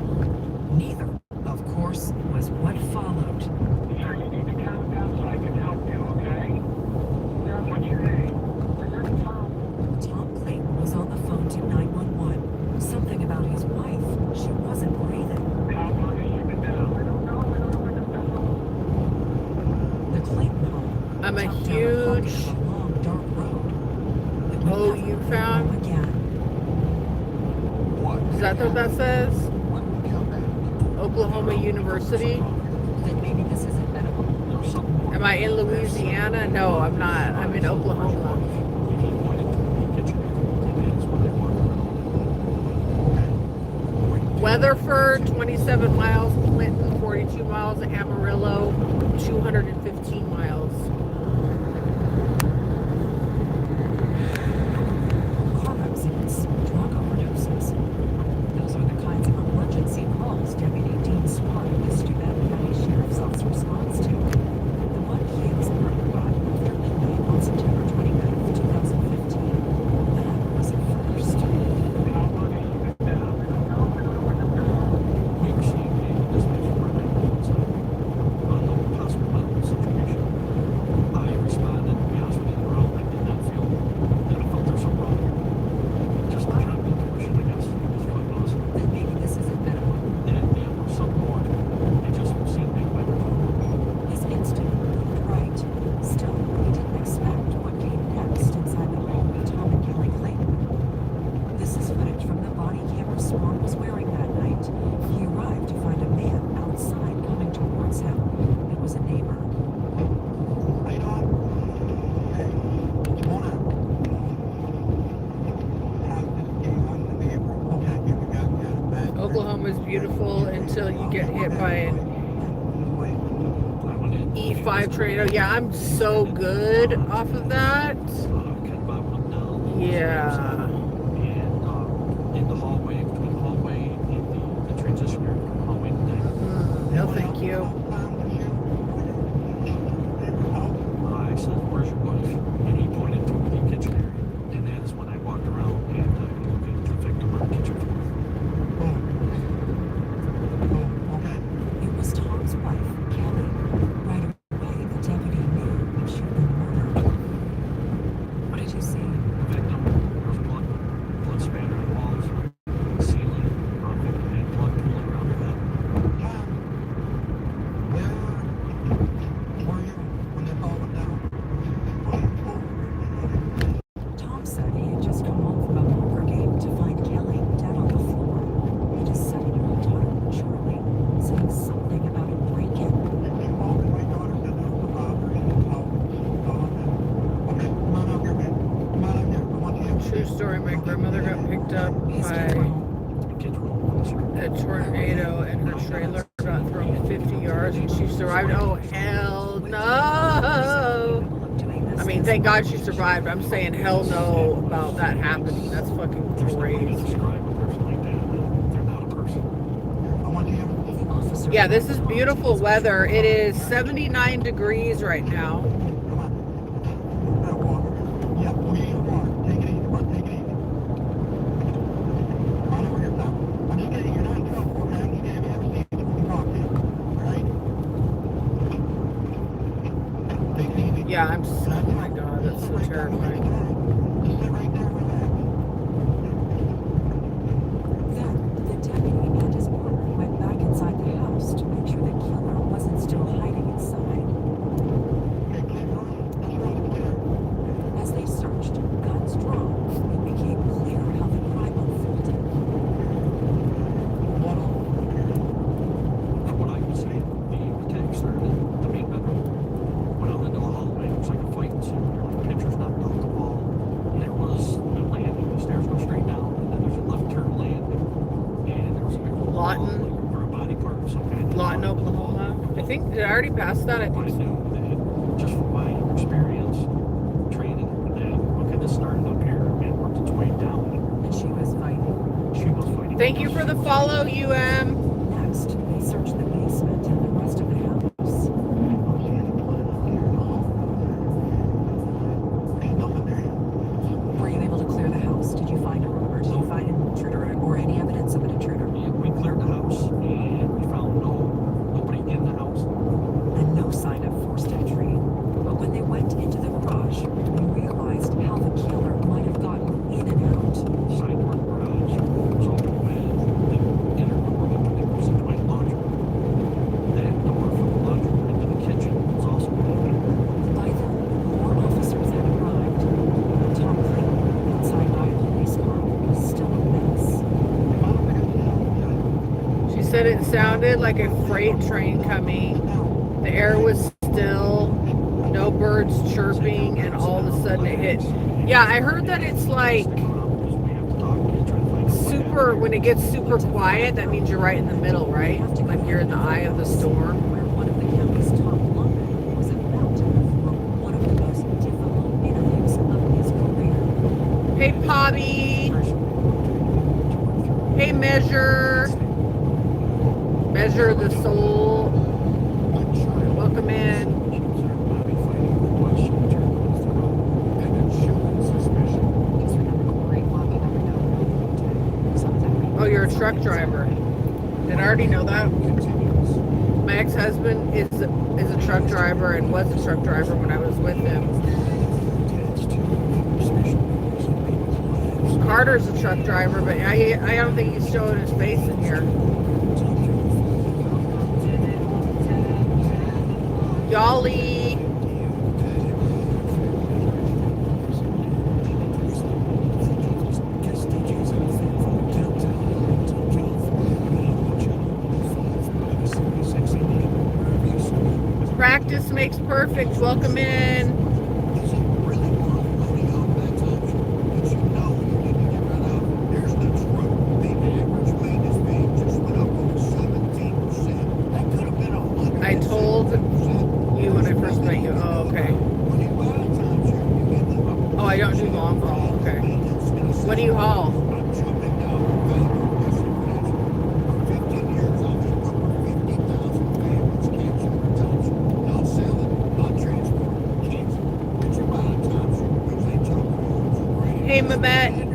found? Again. Is that what that says? When we come back, Oklahoma University. Then maybe this isn't medical. There's something more. Am I in Louisiana? No, I'm not. I'm in Oklahoma. He pointed to the kitchen, and that's when they walked around. Weatherford, 27 miles. Clinton, 42 miles. Amarillo, 215 miles. Car accidents, drug overdoses. Those are the kinds of emergency calls Deputy Dean Swan of the Steuben County Sheriff's Office responds to. The one he and his partner got after midnight on September 29th, 2015. That was a first. We received a dispatch from our ambulance on the possible medical situation. I responded, to be honest with you, Earl, I did not feel that I felt there's something wrong here. Just not trying to be commercial, I guess, is what it was. Then maybe this isn't medical. And there was something more. It just seemed like my His instinct proved right. Still, he didn't expect what came next inside the home of Tom and Kelly Clayton. This is footage from the body camera Swan was wearing that night. He arrived to find a man outside coming towards him. It was a neighbor. hey, Don. Hey, come on out. Okay, you got that. Oklahoma is beautiful until you get hit by an I went in. E5 tornado. Yeah, I'm so good off of that. Ken Bob went down. Yeah. And in the hallway, between the hallway and the transition area, between the hallway and the dining. No, thank you. I said, "Where's your wife?" And he pointed to the kitchen area. And that is when I walked around and looked at the victim on the kitchen floor. It was Tom's wife, Kelly. Right away, the deputy knew that she'd been murdered. What did you see? The victim, there was blood spattered on the walls, ceiling, victim had blood pooling around her head. Where were you when that all went down? Tom said he had just come home from a poker game to find Kelly dead on the floor. He just said he heard Tom Charlie saying something about a break-in. My daughter said there was a robbery in the house. Okay, come on out here, man. Come on out here. I want you to True story. My grandmother got picked up His kids were by home. The kids were all on the street. a tornado and her trailer got thrown 50 yards and she survived. Oh, hell no. I mean, thank God she survived. I'm saying hell no about that happening. That's fucking There's no way to crazy. describe a person like that. They're not a person. I want you to The officer Yeah, this is beautiful weather. It is 79 degrees right now. come on. That water. Yeah, we need water. Take it easy, bud. Take it easy. Come on over here now. I'm just kidding. You're not in trouble, okay? I need to have a seat so we can talk to you. All right? Take it easy. Yeah, oh my God, that's so terrifying. Just sit right there, relax. Then, the deputy and his partner went back inside the house to make sure the killer wasn't still hiding inside. Okay, keep going. That's right there. As they searched, guns drawn, it became clear how the crime unfolded. One over here. From what I can see, the attack started in the main bedroom. Went out into the hallway. It was like a fighting scene. There were like pictures knocked off the wall. There was a landing. The stairs go straight down, and then there's a left turn landing. And there was a big hole, Lawton? like, or a body part of some kind. Lawton, Oklahoma. I think, did I already pass that? I I think so. knew that just from my experience, training, that okay, this started up here and worked its way down. And she was fighting. She was fighting. Thank you for the follow, UM. Next, they searched the basement and the rest of the house. Ain't nothing there. Were you able to clear the house? Did you find did you find an intruder or any evidence of an intruder? And we cleared the house and we found nobody in the house. And no sign of forced entry. But when they went into the garage, they realized how the killer might have gotten in and out. Side door garage was open when they entered the room and they said it sounded like a freight train coming. The air was still, no birds chirping, and all of a sudden it hit. Yeah, I heard that it's like super, when it gets super quiet, that means you're right in the middle, right? Like you're in the eye of the storm. Where one of the county's top lawmen was about to perform one of the most difficult interviews of his career. Hey, Pobby. Hey, Measure. Measure the Soul. Welcome in. Oh, you're a truck driver. Did I already know that? My ex-husband is a truck driver and was a truck driver when I was with him. Carter's a truck driver, but I don't think he's showing his face in here. Y'all-y. Practice makes perfect. Welcome in. I told you when I first met you. Oh, okay. Oh, I don't do long haul. Okay. What do you haul? Hey, Mabette.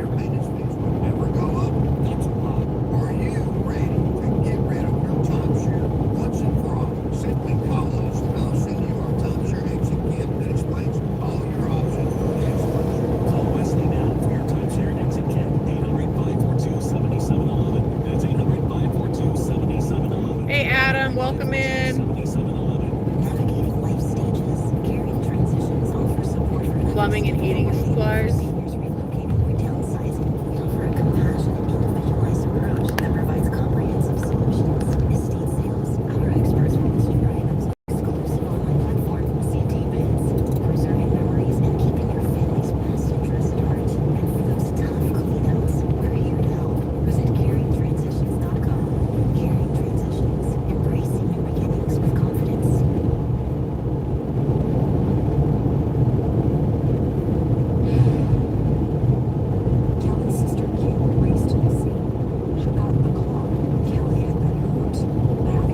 Hey, Adam. Welcome in. Navigating life stages, carrying transitions, offer support for Plumbing and heating supplies. seniors relocating or downsizing. We offer a compassionate, individualized approach that provides comprehensive solutions. Estate sales, our experts for mystery items, exclusive online platform, CT bids, preserving memories and keeping your family's best interest at heart. And for those tough cleanouts, we're here to help. Visit caringtransitions.com. Caring Transitions, embracing new beginnings with confidence. Kelly's sister Kim raced to the scene. She got the call. Kelly had been hurt.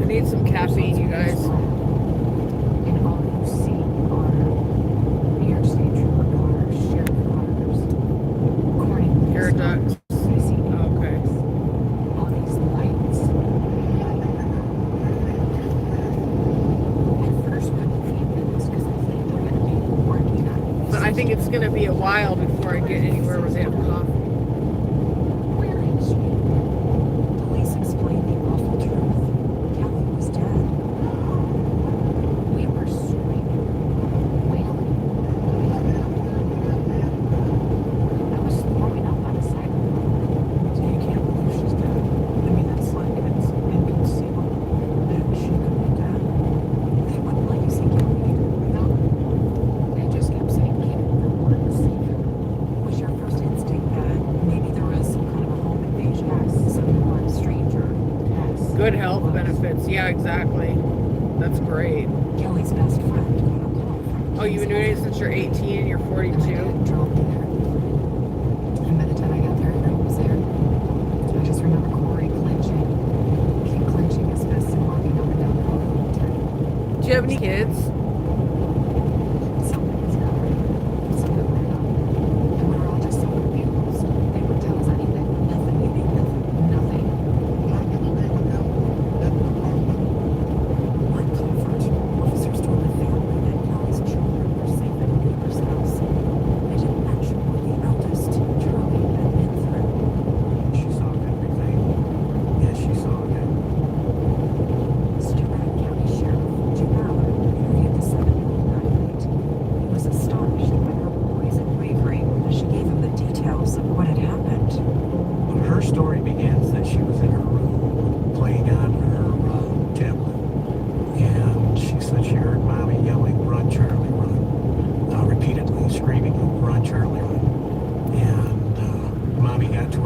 I need some caffeine, you guys. And all you see are New York State Trooper cars, sheriff cars, according to Air ducts. I see Okay. all these lights. At first, when we came in, it's because I think we're going to be working on it. But I think it's going to be a while before I get anywhere with him. Where is she? Police explained the awful truth. Kelly was dead. We were screaming, wailing. I was throwing up on the sidewalk. So you can't believe she's dead. I mean, that's like, it's inconceivable that she could be dead. They wouldn't let you see Kelly. No. They just kept saying, keep it from one safe. Was your first instinct that maybe there was some kind of a home invasion? Yes. Someone stranger? Yes. Good health benefits. Yeah, exactly. That's great. Kelly's best friend got a call from. Oh, you've been doing it since you're 18 and you're 42? Drove me there. And by the time I got there, everyone was there. I just remember Corey clenching. Keep clenching his fists and walking up and down the hall the whole time. Do you have any kids? Some things got right. Some that were not. And we were all just so confused. They would tell us anything. Nothing. You mean nothing. Nothing. One comfort. Officers told the family that Kelly's children were safe at a neighbor's house. They didn't mention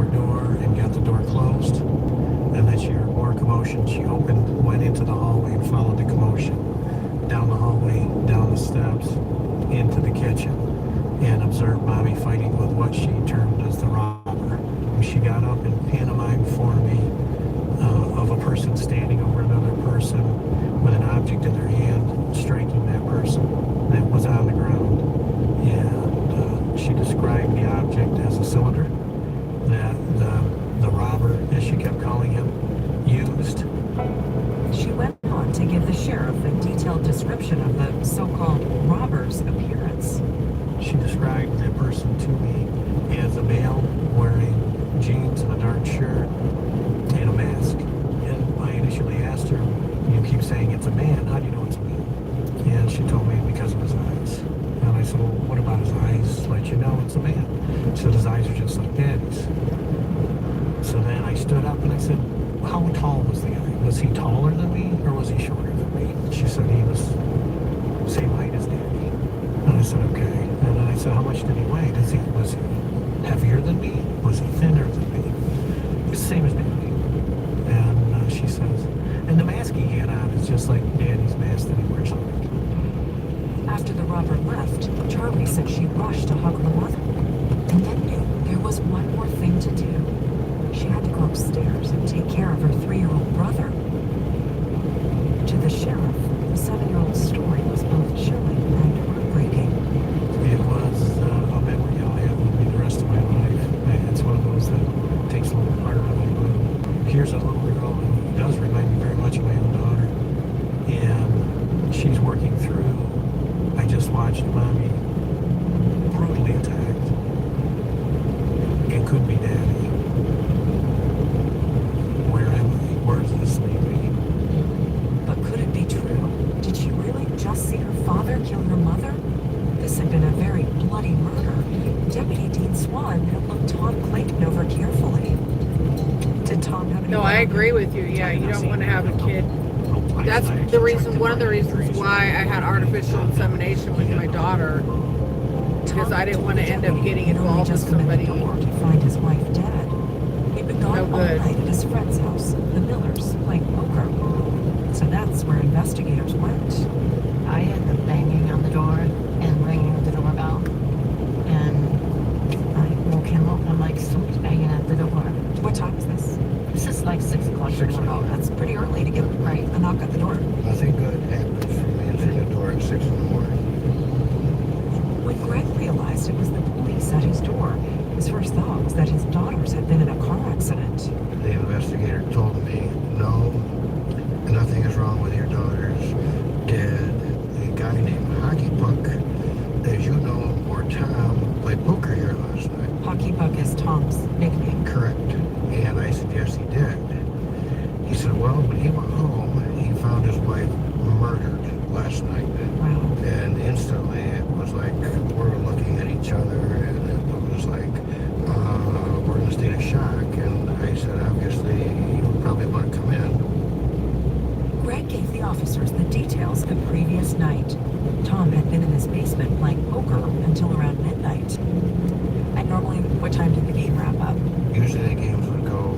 her door and got the door closed. And then she heard more commotion. She went into the hallway and followed the commotion down the hallway, down the steps, into the kitchen, and observed Mommy fighting with what she termed as the robber. She got up and pantomimed for me of a person standing over another person with an object in their hand, striking that person that was on the ground. And she described the object as a cylinder that the robber, as she kept calling him, used. She went on to give the sheriff a detailed description of the so-called robber's appearance. She described that person to me as a male wearing jeans and a dark shirt and a mask. And I initially asked her, you keep saying it's a man, how do you know it's a man? And she told me because of his eyes. And I said, well, what about his eyes let you know it's a man? She said his eyes are just like Daddy's. So then I stood up and I said, how tall was the guy? Was he taller than me or was he shorter than me? She said he was same height as Daddy. And I said, okay. And then I said, how much did he weigh? Was he heavier than me? Was he thinner than me? He was the same as Daddy. And she says, and the mask he had on is just like Daddy's mask that he wears on. After the robber left, Charlie said she rushed to hug her mother, and then knew there was one more thing to do. She had to go upstairs and take care of her 3-year-old brother. To the sheriff, the 7-year-old's story was both chilling and heartbreaking. It was a memory I'll have with me the rest of my life. It's one of those that takes a little harder than I would. Here's a little girl who does remind me very much of my own daughter. And she's working through. I just watched Mommy brutally attacked. It could be Daddy. Where am I? Where does this lead me? But could it be true? Did she really just see her father kill her mother? This had been a very bloody murder. Deputy Dean Swan had looked Tom Clayton over carefully. Did Tom have any... No, I agree with you. Yeah, you don't want to have a kid. That's the reason, one of the reasons why I had artificial insemination with my daughter, because I didn't want to end up getting involved with somebody. To find his wife dead. He'd been gone No all good. night at his friend's house, the Millers, playing poker. So that's where investigators went. I had the banging on the door and ringing the doorbell, and I woke him up. I'm like, somebody's banging at the door. What time is this? This is like 6 o'clock. 6 o'clock. That's pretty early to get Right. a knock at the door. Nothing good happens from answering the door at 6 in the morning. When Greg realized it was the police at his door, his first thought was that his daughters had been in a car accident. The investigator told me, no, nothing is wrong with your daughters. Dead. A guy named Hockey Puck, as you know, or Tom, played poker here last night. Hockey Puck is Tom's nickname. Correct. And I said, yes, he did. He said, well, when he went home, he found his wife murdered last night. Wow. And instantly it was like we're looking at each other, and it was like we're in a state of shock. And I said, obviously, you probably want to come in. Greg gave the officers the details the previous night. Tom had been in his basement playing poker until around midnight. And normally, what time did the game wrap up? Usually the games would go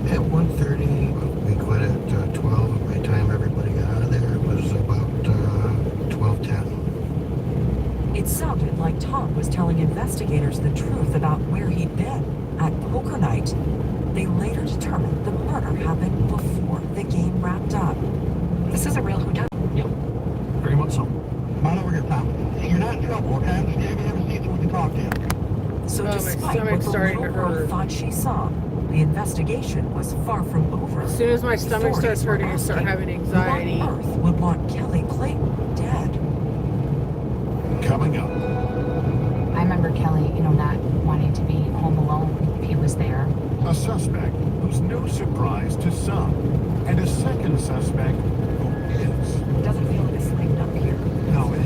at 1:30. We quit at 12. By the time everybody got out of there, it was about 12:10. It sounded like Tom was telling investigators the truth about where he'd been at poker night. They later determined the murder happened before the game wrapped up. This is a real whodunit. Yep. Very much so. Come on over here, pal. You're not in trouble, okay? Just gave you every seat so we can talk to you. So Oh, my despite what stomach's the starting little to girl hurt. thought she saw, the investigation was far from over. As soon as my stomach starts Authorities were hurting, I start asking, having anxiety. Who on earth would want Kelly Clayton dead? Coming up. I remember Kelly, not wanting to be home alone. He was there. A suspect who's no surprise to some, and a second suspect who is. Doesn't feel like it's lighting up here. No, it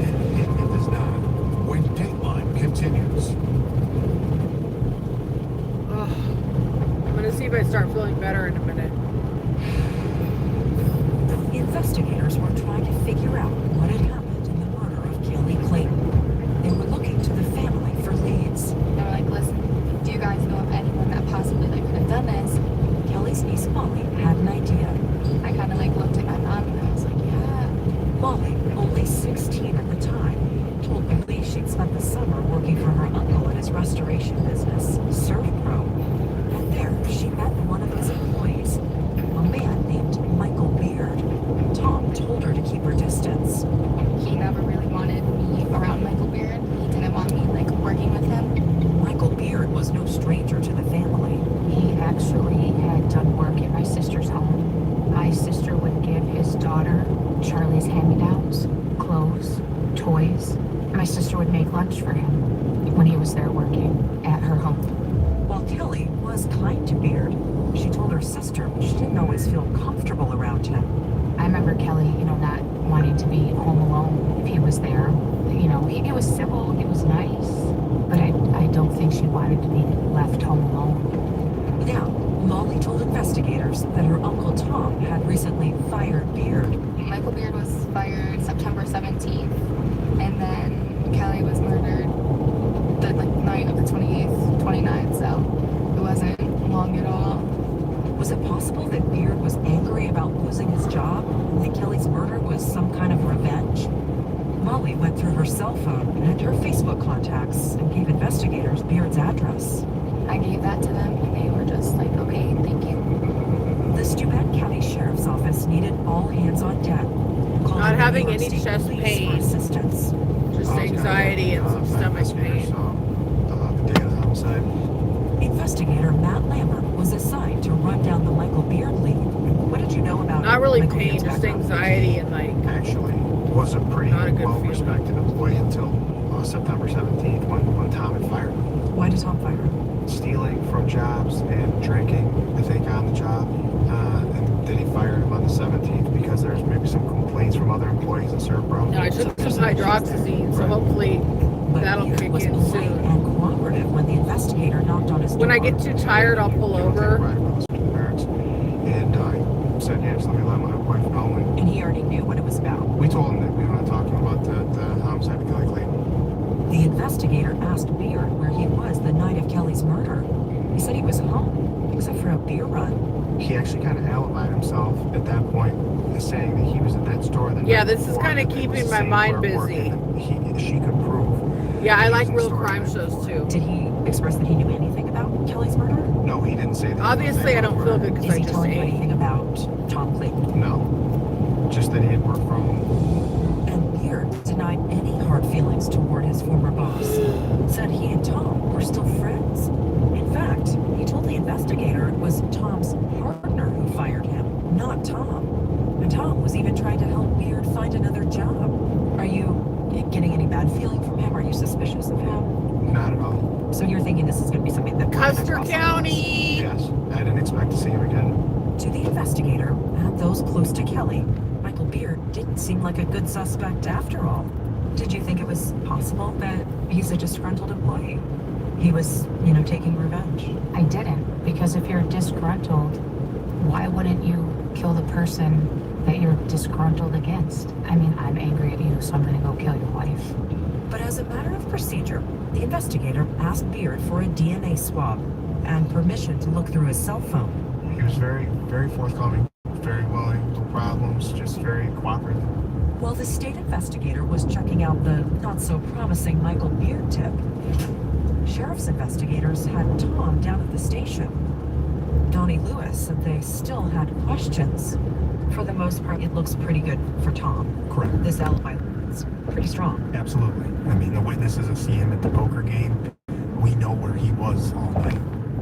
is not. When Dateline continues. Ugh. I'm gonna see if I start feeling better in a minute. Investigators were trying to figure out what had happened in the murder of Kelly Clayton. They were looking to the family for leads. They were like, listen, do you guys know of anyone that Molly had an idea. I kind of like looked at my mom and I was like, yeah. Molly, only 16 at the time, told police she'd spent the summer working for her uncle at his restoration business, Surf Pro. And there, she met one of his employees, a man named Michael Beard. Tom told her to keep her distance. He never really wanted me around Michael Beard. He didn't want me like working with him. Michael Beard was no stranger to the family. He actually had done work at my sister's home. My sister would give his daughter Charlie's hand-me-downs, clothes, toys. My sister would make lunch for him when he was there working at her home. While Kelly was kind to Beard, she told her sister she didn't always feel comfortable around him. I remember Kelly, not wanting to be home alone if he was there. It was civil, it was nice, but I don't think she wanted to be left home alone. Now, Molly told investigators that her Uncle Tom had recently fired Beard. Michael Beard was fired September 17th, and then Kelly was murdered the night of the 28th, 29th, so it wasn't long at all. Was it possible that Beard was angry about losing his job and that Kelly's murder was some kind of revenge? Molly went through her cell phone and her Facebook contacts and gave investigators Beard's address. I gave that to them, and they were just like, okay, thank you. The Steuben County Sheriff's Office needed all hands on deck. calling Not the having New York any State chest Police pain. for assistance. Just anxiety and some stomach pain. The day of the homicide. Investigator Matt Lambert was assigned to run down the Michael Beard lead. What did you know about Not really Michael pain, Beard's just background? anxiety and like, Actually, was a pretty Not a good well-respected employee until September 17th when Tom had fired him. Why did Tom fire him? Stealing from jobs and drinking, I think, on the job. And then he fired him on the 17th because there's maybe some complaints from other employees at Serpro. I took some hydroxyzine, so hopefully But that'll Beard kick was in polite soon. and cooperative when the investigator knocked on his door. When I get too tired, I'll pull over. And I said, yes, let me let my wife know. And he already knew what it was about. We told him that we were not talking about the homicide of Kelly Clayton. The investigator asked Beard where he was the night of Kelly's murder. He said he was home, except for a beer run. He actually kind of alibied himself at that point, saying that he was at that store. Yeah, this is kind of keeping my mind busy. She could prove. Yeah, I that he like was in the real store crime that shows night. too. Did he express that he knew anything about Kelly's murder? No, he didn't say that. Obviously, I don't feel good because Is I he just telling you ate. anything about Tom Clayton? No, just that he had worked from home. And Beard denied any hard feelings toward his former boss. Said he and Tom were still friends. In fact, he told the investigator it was Tom's partner who fired him, not Tom. And Tom was even trying to help Beard find another job. Are you getting any bad feeling from him? Are you suspicious of him? Not at all. So you're thinking this is going to be something that Custer County! Yes, I didn't expect to see him again. To the investigator and those close to Kelly, Michael Beard didn't seem like a good suspect after all. Did you think it was possible that he's a disgruntled employee? He was, taking revenge. I didn't, because if you're disgruntled, why wouldn't you kill the person that you're disgruntled against? I mean, I'm angry at you, so I'm gonna go kill your wife. But as a matter of procedure, the investigator asked Beard for a DNA swab and permission to look through his cell phone. He was very, very forthcoming, very willing, no problems, just very cooperative. While the state investigator was checking out the not-so-promising Michael Beard tip, sheriff's investigators had Tom down at the station. Donnie Lewis said they still had questions. For the most part, it looks pretty good for Tom. Correct. This alibi is pretty strong. Absolutely. I mean, the witnesses that see him at the poker game, we know where he was all night.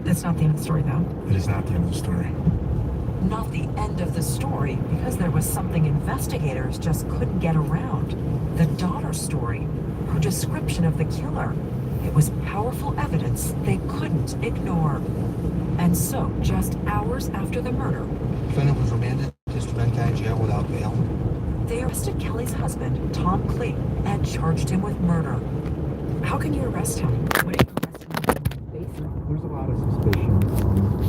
That's not the end of the story, though. It is not the end of the story. Not the end of the story, because there was something investigators just couldn't get around. The daughter story, her description of the killer. It was powerful evidence they couldn't ignore. And so, just hours after the murder, Defendant was remanded to Steuben County Jail without bail. they arrested Kelly's husband, Tom Clayton, and charged him with murder. How can you arrest him? What do you arrest him based on? There's a lot of suspicion.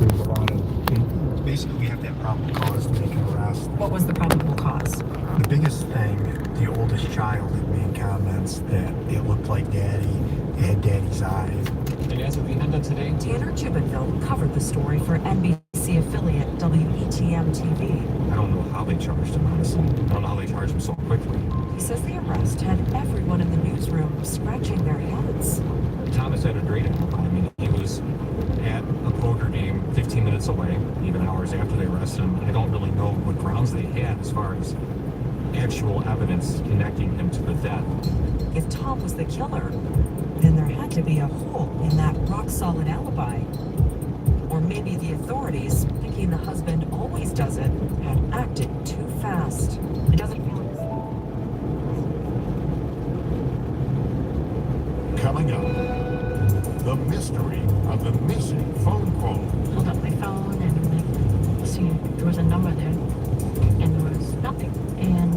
There's a lot of... Basically, we have to have probable cause to make an arrest. What was the probable cause? The biggest thing, the oldest child had made comments that it looked like Daddy, it had Daddy's eyes. And as of the end of today, Tanner Gibbonville covered the story for NBC affiliate WE AM TV. I don't know how they charged him, honestly. I don't know how they charged him so quickly. He says the arrest had everyone in the newsroom scratching their heads. Thomas had a great alibi. I mean, he was at a poker game 15 minutes away, even hours after they arrested him. I don't really know what grounds they had as far as actual evidence connecting him to the death. If Tom was the killer, then there had to be a hole in that rock-solid alibi. Or maybe the authorities, thinking the husband always does it, had acted too fast. It doesn't feel Coming up, the mystery of the missing phone call. Pulled up my phone and I'm like, see, there was a number there, and there was nothing. And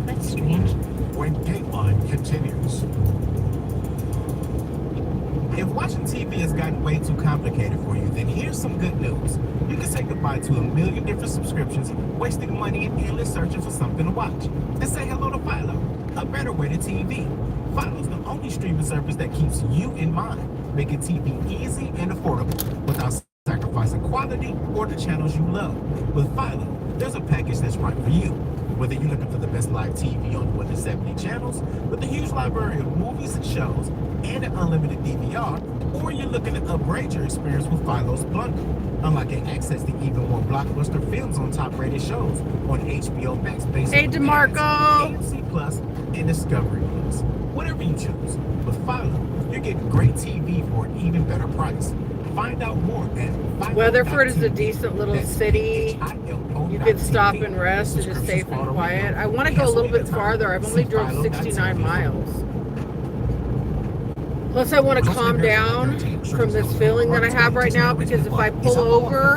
that's strange. When Dateline continues. If watching TV has gotten way too complicated for you, then here's some good news. You can say goodbye to a million different subscriptions, wasting money and endless searching for something to watch. And say hello to Philo, a better way to TV. Philo's the only streaming service that keeps you in mind, making TV easy and affordable without sacrificing quality or the channels you love. With Philo, there's a package that's right for you. Whether you're looking for the best live TV on more than 70 channels, with a huge library of movies and shows, and an unlimited DVR, or you're looking to upgrade your experience with Philo's bundle, unlocking access to even more blockbuster films on top-rated shows on HBO Max based Hey, on DeMarco. AMC Plus, and Discovery Plus. Whatever you choose, with Philo, you're getting great TV for an even better price. Find out more at Philo.tv. Weatherford is a decent little That's city. You can stop and rest. It is safe and quiet. I want to go a little bit farther. I've only drove 69 miles. Plus, I want to calm down from this feeling that I have right now, because if I pull over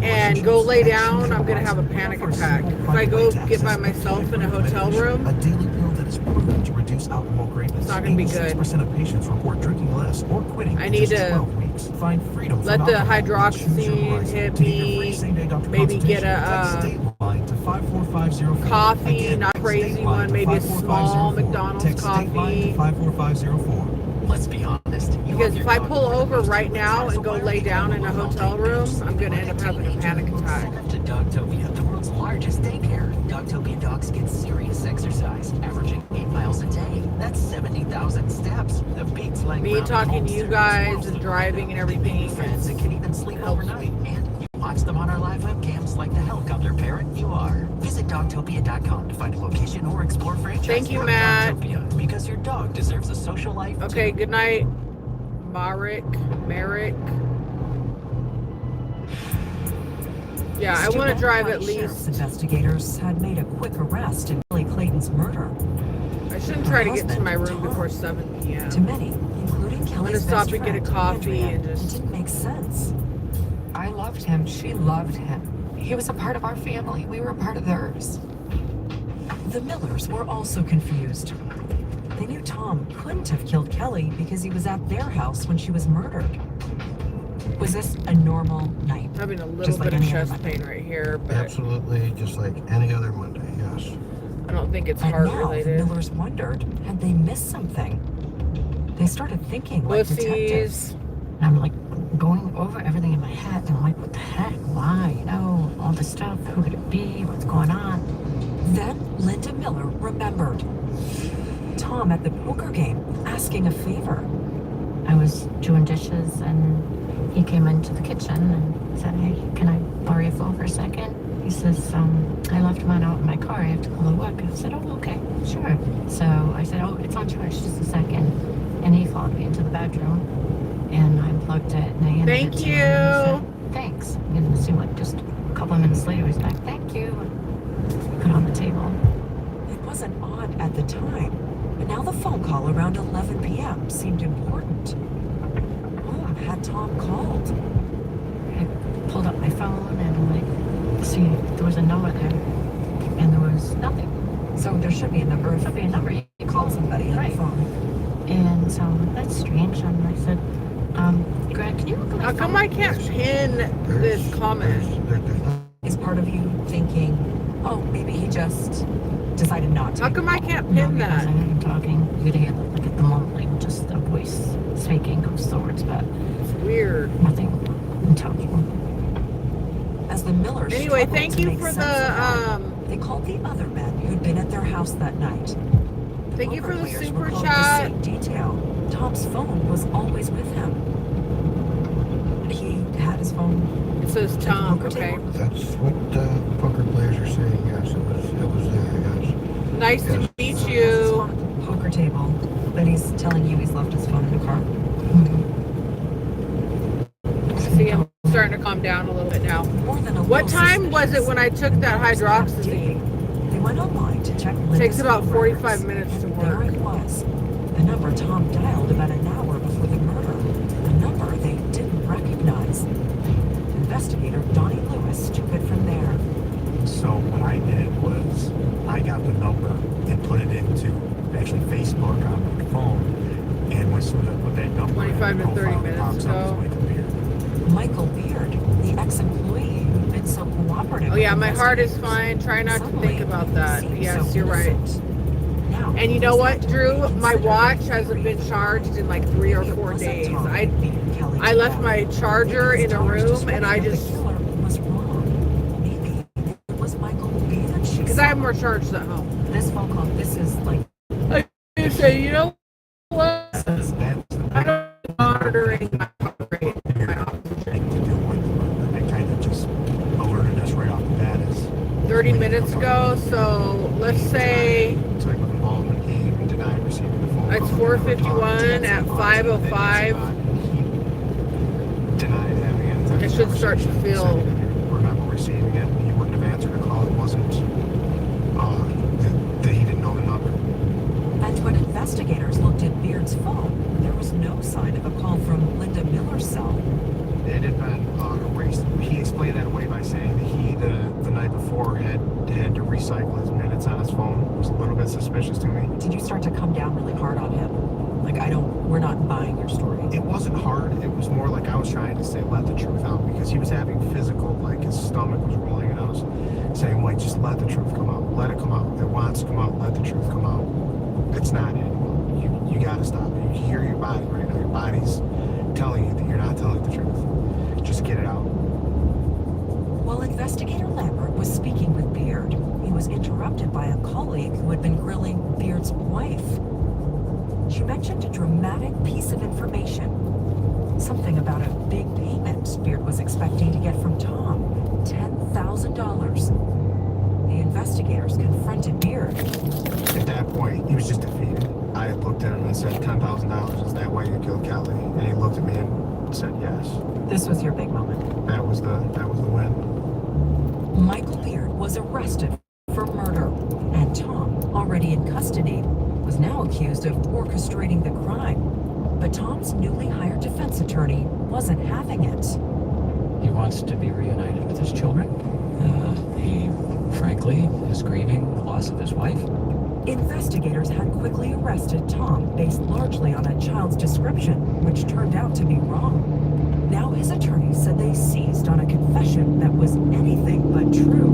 and go lay down, I'm going to have a panic attack. If I go get by myself in a hotel room, A daily pill that is proven to reduce alcohol cravings. It's not gonna be good. 86% of patients report drinking less or quitting I in need just to 12 weeks. Find freedom let from the alcohol. Choose your hydroxyzine horizon. hit To get your me, free same-day doctor maybe get consultation, text Dateline to 54504. coffee, Again, not text crazy Dateline one, to maybe a 54504. small McDonald's Text Dateline coffee. to 54504. Let's be honest. Because if I pull over right now and go lay down in a hotel room, I'm going to end up having a panic attack. To Dogtopia, the world's largest daycare. Dogtopia dogs get serious exercise, averaging 8 miles a day. That's 70,000 steps. The beats like Me talking to you guys and driving and everything, friends that can even sleep helps overnight. And you watch them on our live webcams like the helicopter parent you are. Visit dogtopia.com to find a location or explore franchise. Thank you, for Matt. Dogtopia, because your dog deserves a social life. Okay, too. good night, Merrick. Yeah, I want to drive at Sheriff's least. investigators had made a quick arrest in Billy Clayton's murder. I shouldn't try to get to my room before 7 To p.m. many, including Kelly's gonna stop best and get a friend, coffee Andrea, and just- it didn't make sense. I loved him. She loved him. He was a part of our family. We were a part of theirs. The Millers were also confused. They knew Tom couldn't have killed Kelly because he was at their house when she was murdered. Was this a normal night? Having a little Just like bit of any other chest Monday. pain right here, but Absolutely, just like any other Monday, yes. I don't think it's And heart now the related. Millers wondered, had they missed something? They started thinking like detectives. Wussies. And I'm like going over everything in my head, and I'm like, what the heck? Why? You know, all this stuff. Who could it be? What's going on? Then Linda Miller remembered. Tom at the poker game asking a favor. I was doing dishes, and he came into the kitchen and said, hey, can I borrow your phone for a second? He says, I left mine out in my car. I have to call to work. I said, oh, okay, sure. So I said, oh, it's on charge, just a second. And he followed me into the bedroom, and I unplugged it, and I handed Thank it to him, and he you. said, thanks. And it seemed like just a couple of minutes later, he's like, thank you. And put it on the table. It wasn't odd at the time, but now the phone call around 11 p.m. seemed important. Whom had Tom called? I pulled up my phone, and I'm like, see, there was a number there, and there was nothing. So there should be a number. There should be a number you Call somebody on Right. the phone. And so that's strange. And I said, Greg, can you look at my How come phone? I can't pin this comment? There's not Is part of you thinking, oh, maybe he just decided not to? How come I can't No, pin because that? I heard him talking. You could hear, like, at the moment, like, just a voice speaking of sorts, but It's weird. nothing in talking. As the The Millers Anyway, struggled thank to you make for sense of that. the They called the other men who'd been at their house that night. thank you for the Players super recalled chat. the same detail. Tom's phone was always with him. He had his phone. It says Tom. Okay. That's what poker players are saying. Yes, it was there. Yes. Nice to meet you. Poker table, but he's telling you he's left his phone in the car. See, I'm starting to calm down a little bit now. More than a What little time was it suspicious. when I took that hydroxyzine? They went online to check. It takes Linda's about phone 45 records. minutes to There work. it was. The number Tom dialed about an hour before the murder. A number they didn't recognize. Investigator Donnie Lewis took it from there. So what I did was I got the number and put it into actually Facebook on my phone. And as soon as I put that number 25 in, to the 30 profile minutes pops up as ago. Michael Beard. Michael Beard, the ex-employee who'd been so cooperative. Oh yeah, with my heart is investigators, fine. Try not to suddenly think about that. seemed Yes, so you're right. innocent. Now, And you know was what, that Drew? to be My considered watch a hasn't been theory? charged in like 3 or It 4 wasn't days. Tom I beating Kelly to left death. my charger Maybe in a Tom's room and I description of just, the killer was wrong. Maybe it was Michael Beard she because saw. I have more charges at home. This phone call, this is like You say, you know what? That's I don't monitoring my heart rate. My oxygen. to do with I kind of just alerted us right off the bat as 30 minutes ago, so let's say so I was involved in the game and denied receiving the phone it's call. 4:51 at 5:05. Denied having it. It should start to feel. Remember receiving it. He wouldn't have answered a call. It wasn't that he didn't know the number. And when investigators looked at Beard's phone, there was no sign of a call from Linda Miller's cell. It had been erased. He explained that away by saying that he, the night before, had to recycle his minutes on his phone. It was a little bit suspicious to me. Did you start to come down really hard on him? Like, we're not buying your story. It wasn't hard. It was more like I was trying to say, let the truth out, because he was having physical, like his stomach was rolling, and I was saying, like, just let the truth come out. Let it come out. It wants to come out. Let the truth come out. It's not it. You gotta stop it. You can hear your body right now. Your body's telling you that you're not telling the truth. Just get it out. While investigator Lambert was speaking with Beard, he was interrupted by a colleague who had been grilling Beard's wife. She mentioned a dramatic piece of information. Something about a big payment Beard was expecting to get from Tom. $10,000. The investigators confronted Beard. At that point, he was just defeated. I had looked at him and said, $10,000, is that why you killed Kelly? And he looked at me and said yes. This was your big moment. That was the win. Michael Beard was arrested for murder, and Tom, already in custody, was now accused of orchestrating the crime. But Tom's newly hired defense attorney wasn't having it. He wants to be reunited with his children. He, frankly, is grieving the loss of his wife. Investigators had quickly arrested Tom based largely on a child's description, which turned out to be wrong. Now his attorney said they seized on a confession that was anything but true.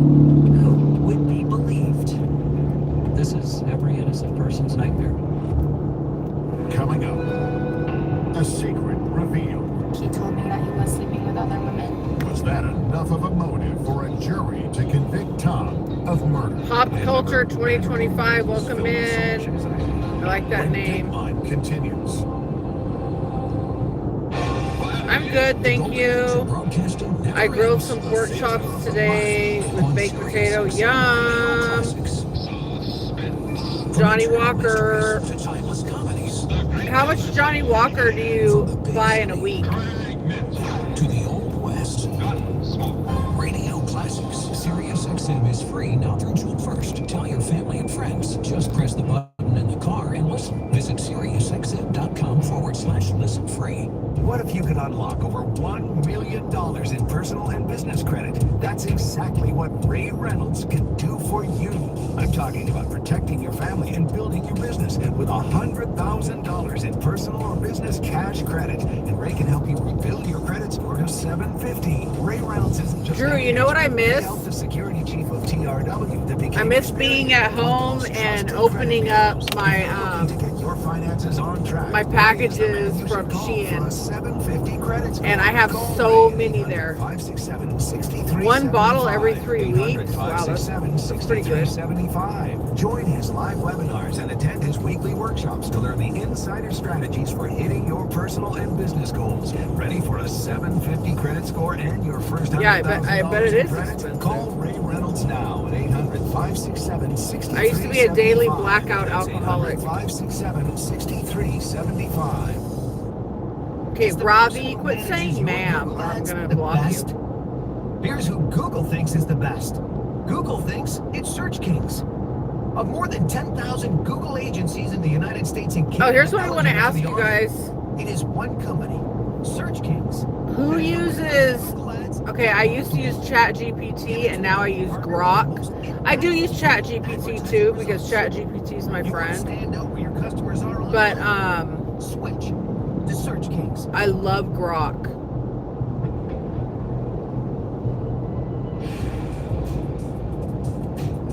Who would be believed? This is every innocent person's nightmare. Coming up, a secret revealed. He told me that he was sleeping with other women. Was that enough of a motive for a jury to convict Tom of murder? Pop Culture 2025, welcome in. I like that name. Deadline continues. I'm good, thank you. I grilled some pork chops today with baked potato. Yum! Johnny Walker. How much Johnny Walker do you buy in a week? To the Old West. Radio Classics. Sirius XM is free now through June 1st. Tell your family and friends. Just press the button in the car and listen. Visit SiriusXM.com/listen free. What if you could unlock over $1 million in personal and business credit? That's exactly what Ray Reynolds can do for you. I'm talking about protecting your family and building your business with $100,000 in personal or business cash credit. And Ray can help you rebuild your credit score to 750. Ray Reynolds isn't just Drew, you know what I miss? the security chief of TRW that became I miss being at home and opening up my to get your finances on track. my packages from Shein. For a 750 credit. And I have so many there. 567-6375. One bottle every 3 weeks. 800-567-6375. Wow, that's pretty good. Join his live webinars and attend his weekly workshops to learn the insider strategies for hitting your personal and business goals. Ready for a 750 credit score and your first $100,000 Yeah, I bet it is credit? expensive. Call Ray Reynolds now at 800-567-6375. I used to be a daily blackout alcoholic. 567-6375. Okay, Ravi, quit saying ma'am, or I'm gonna block you. Here's who Google thinks is the best. Google thinks it's Search Kings. Of more than 10,000 Google agencies in the United States and Canada. Oh, here's what I want to ask you guys. It is one company, Search Kings. Who uses... Okay, I used to use ChatGPT and now I use Grok. I do use ChatGPT too because ChatGPT is my friend. But, Switch to Search Kings. I love Grok.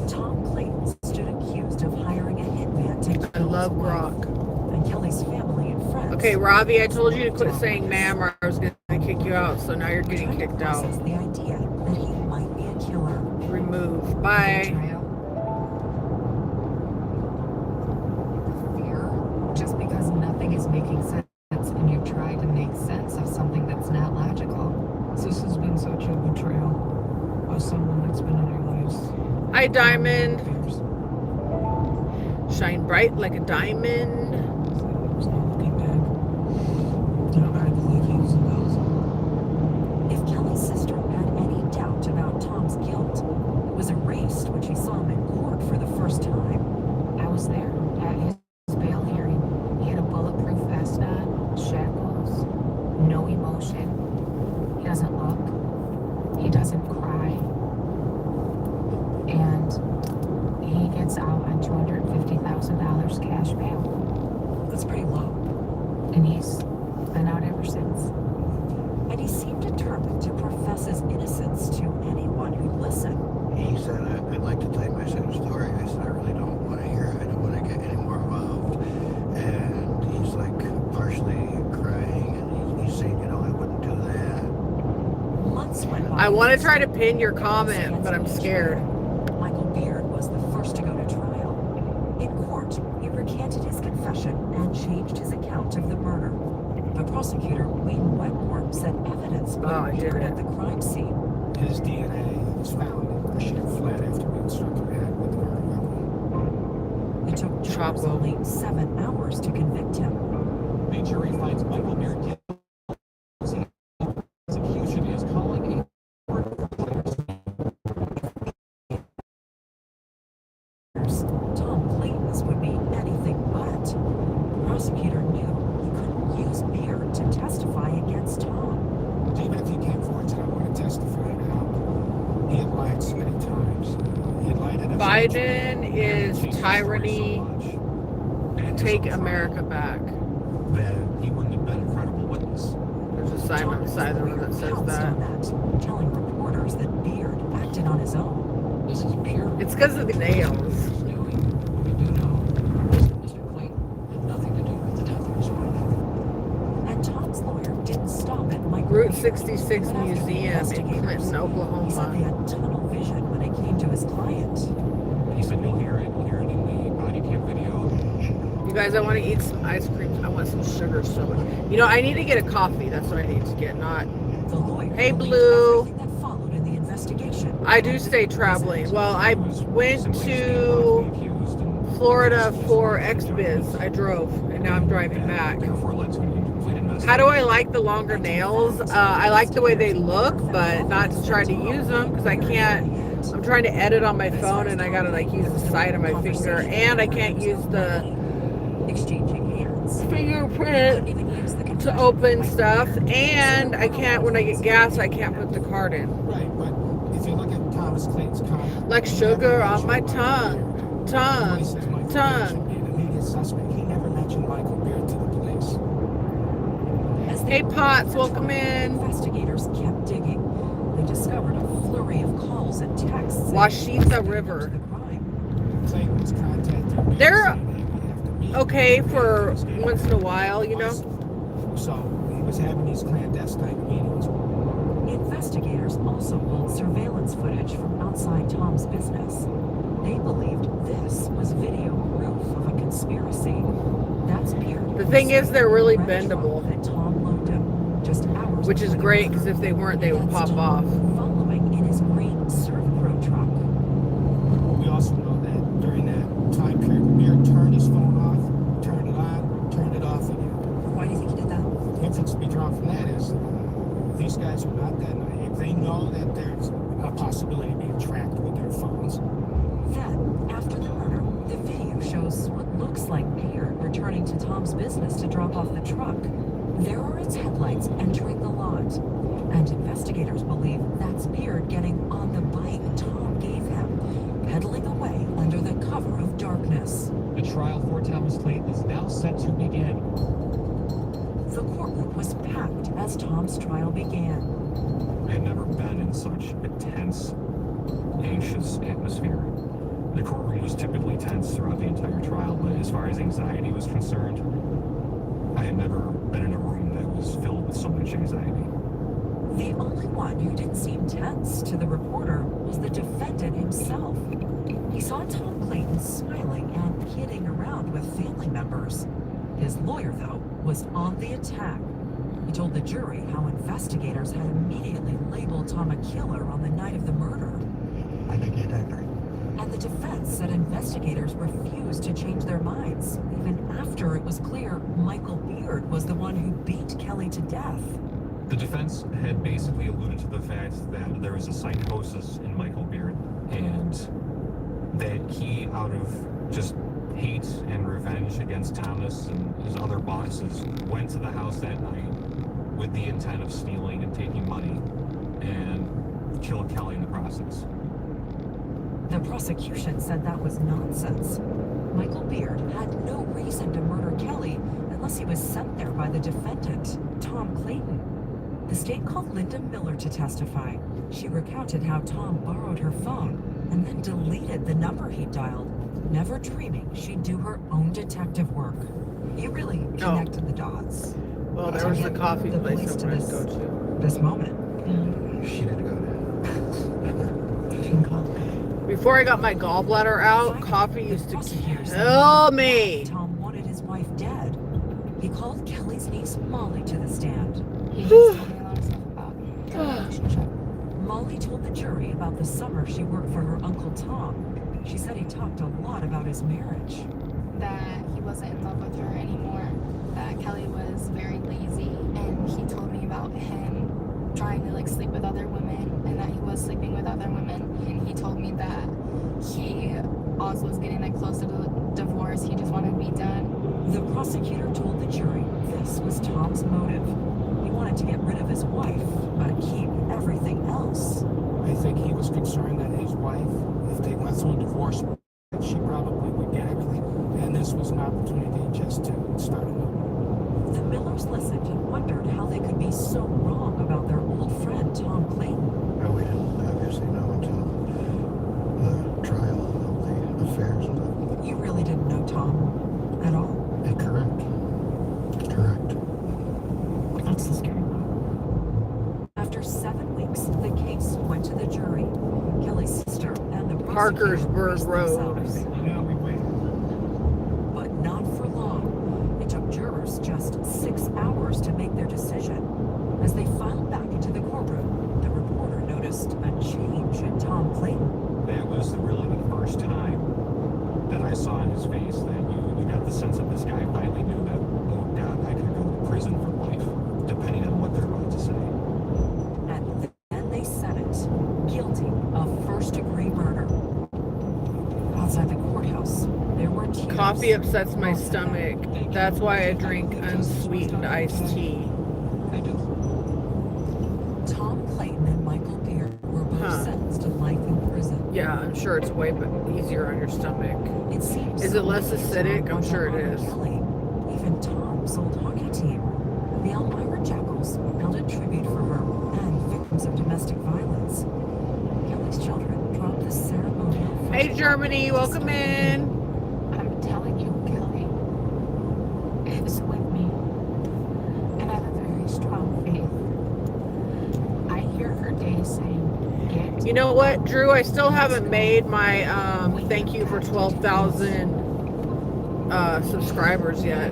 Tom Clayton stood accused of hiring a hitman to I love Grok. and Kelly's family and friends. Okay, Ravi, I told you to quit saying ma'am or I was going to kick you out, so now you're getting kicked out. The idea that he might be a killer. Remove. Bye. Fear, just because nothing is making sense and you're trying to make sense of something that's not logical. This has been such a betrayal of someone that's been in our lives. Hi, Diamond. Years. Shine bright like a diamond. There's no looking back. I believe he was a ghost. If Kelly's sister had any doubt about Tom's guilt, it was erased when she saw him in court for the first time. I was there at his bail hearing. He had a bulletproof vest on, shackles, no emotion. He doesn't look. He doesn't cry. And he gets out on $250,000 cash bail. That's pretty low. And he's been out ever since. And he seemed determined to profess his innocence to anyone who'd listen. He said, I'd like to tell you my side of the story. I said, I really don't want to hear it. I don't want to get any more involved. And he's like partially crying and he's saying, you know, I wouldn't do that. Months went by. I want to try to pin your comment, but I'm scared. Michael Beard was the first to go to trial. In court, he recanted his confession and changed his account of the murder. The prosecutor, Wayne Wetmore, said evidence put Beard at the crime scene. His DNA was found in the ship flat after being struck in the head with the murder weapon. It took jurors only 7 hours to convict him. The jury finds Michael Beard guilty. Prosecution is calling a court for players. Tom Clayton's would be anything but. The prosecutor knew he couldn't use Beard to testify against Tom. Even if he came forward and I want to testify now, he had lied so many times. He had lied in a Biden is tyranny. Take America back. That he wouldn't have been a credible witness. There's a sign on the side of the road that says that. Telling reporters that Beard acted on his own. This is pure. It's because of the nails. We do know Mr. Clayton had nothing to do with the death of his wife. And Tom's lawyer didn't stop at Michael Route Beard. 66 But after Museum in investigators, Clinton, He said they Oklahoma. had tunnel vision when it came to his client. He said you'll hear it in the body cam video. You guys, I want to eat some ice cream. I want some sugar so much. You know, I need to get a coffee. That's what I need to get, not... The lawyer Hey, believed Blue. everything that followed in the investigation. I do stay traveling. Well, I went to Florida for XBiz. I drove, and now I'm driving back. How do I like the longer nails? I like the way they look, but not to try to use them because I can't. I'm trying to edit on my phone, and I gotta like use the side of my finger, and I can't use the Exchanging hands. fingerprint Even use the to open stuff, and I can't, when I get gas, I can't put the card in. Right, but if you look at Thomas Clayton's comment, Like sugar on my tongue. he never mentioned Michael Beard to the police. As they Hey, Potts, welcome in. Investigators kept digging. They discovered a flurry of calls and texts. Washita River. Clayton's contacted me. They're saying, "Hey, we have to meet." okay for once in a while, you know. So he was having these clandestine meetings. Investigators also pulled surveillance footage from outside Tom's business. They believed this was video proof of a conspiracy. That's Beard. The thing is, they're really Red truck bendable, that Tom loaned him just hours which is before the great murder. because if they weren't, they would That's pop Tom off. following in his green Servpro truck. We also know that during that time period, Beard turned his phone off, turned it on, turned it off again. Why do you think he did that? The inference to be drawn from that is these guys are not that naive. They know that there's a possibility of being tracked with their phones. Then, after the murder, the video shows what looks like Beard returning to Tom's business to drop off the truck. There are its headlights entering the lot, and investigators believe that's Beard getting on the bike Tom gave him, pedaling away under the cover of darkness. The trial for Thomas Clayton is now set to begin. The courtroom was packed as Tom's trial began. I had never been in such a tense, anxious atmosphere. The courtroom was typically tense throughout the entire trial, but as far as anxiety was concerned, I had never been in a room that was filled with so much anxiety. The only one who didn't seem tense to the reporter was the defendant himself. He saw Tom Clayton smiling and kidding around with family members. His lawyer, though, was on the attack. He told the jury how investigators had immediately labeled Tom a killer on the night of the murder. I think you'd agree. And the defense said investigators refused to change their minds, even after it was clear Michael Beard was the one who beat Kelly to death. The defense had basically alluded to the fact that there was a psychosis in Michael Beard, and that he, out of just hate and revenge against Thomas and his other bosses, went to the house that night with the intent of stealing and taking money and kill Kelly in the process. The prosecution said that was nonsense. Michael Beard had no reason to murder Kelly unless he was sent there by the defendant, Tom Clayton. The state called Linda Miller to testify. She recounted how Tom borrowed her phone and then deleted the number he dialed, never dreaming she'd do her own detective work. You really connected the dots. Well, there was the coffee The place police I to wanted to this- go to. This moment. She didn't go Before I got my gallbladder out, coffee used to Prosecutors said kill me. Tom wanted his wife dead. He called Kelly's niece Molly to the stand. He just told me a lot of stuff about their relationship. Molly told the jury about the summer she worked for her Uncle Tom. She said he talked a lot about his marriage. That he wasn't in love with her anymore. That Kelly was very lazy, and he told me about him trying to like sleep with other women, and that he was sleeping with other women. And he told me that he also was getting like close to the divorce. He just wanted to be done. The prosecutor told the jury this was Tom's motive. He wanted to get rid of his wife, but keep everything else. I think he was concerned that his wife, if they went through a divorce, she probably would get everything. And this was an opportunity just to start anew. The Millers listened and wondered how they could be so wrong about their old friend Tom Clayton. Well, we didn't obviously know until the trial of the affairs. You really didn't know Tom at all. Correct. Correct. That's the scary part. After 7 weeks, the case went to the jury. Kelly's sister and the prosecutor Parkersburg braced Road. themselves. Yeah, we waited. But not for long. It took jurors just 6 hours to make their decision. As they filed back into the courtroom, the reporter noticed a change in Tom Clayton. That was really the first time that I saw in his face that you got the sense that this guy finally knew that, oh God, I could go to prison for life, depending on what they're about to say. And then they said it. Guilty of first-degree murder. Outside the courthouse, there were tears. Coffee upsets my stomach. That's why I drink unsweetened iced tea. I do. Tom Clayton and Michael Beard were both sentenced to life in prison. Yeah, I'm sure it's way easier on your stomach. It seems Is it less acidic? I'm sure it is. Kelly. Even Tom's old hockey team, the Elmira Jackals, held a tribute for her and victims of domestic violence. Kelly's children dropped the ceremonial. Hey, Germany, welcome in. I'm telling you, Kelly is with me, and I have a very strong Charlie's saying, get. You know what, Drew? I still haven't made my thank you for 12,000 subscribers yet.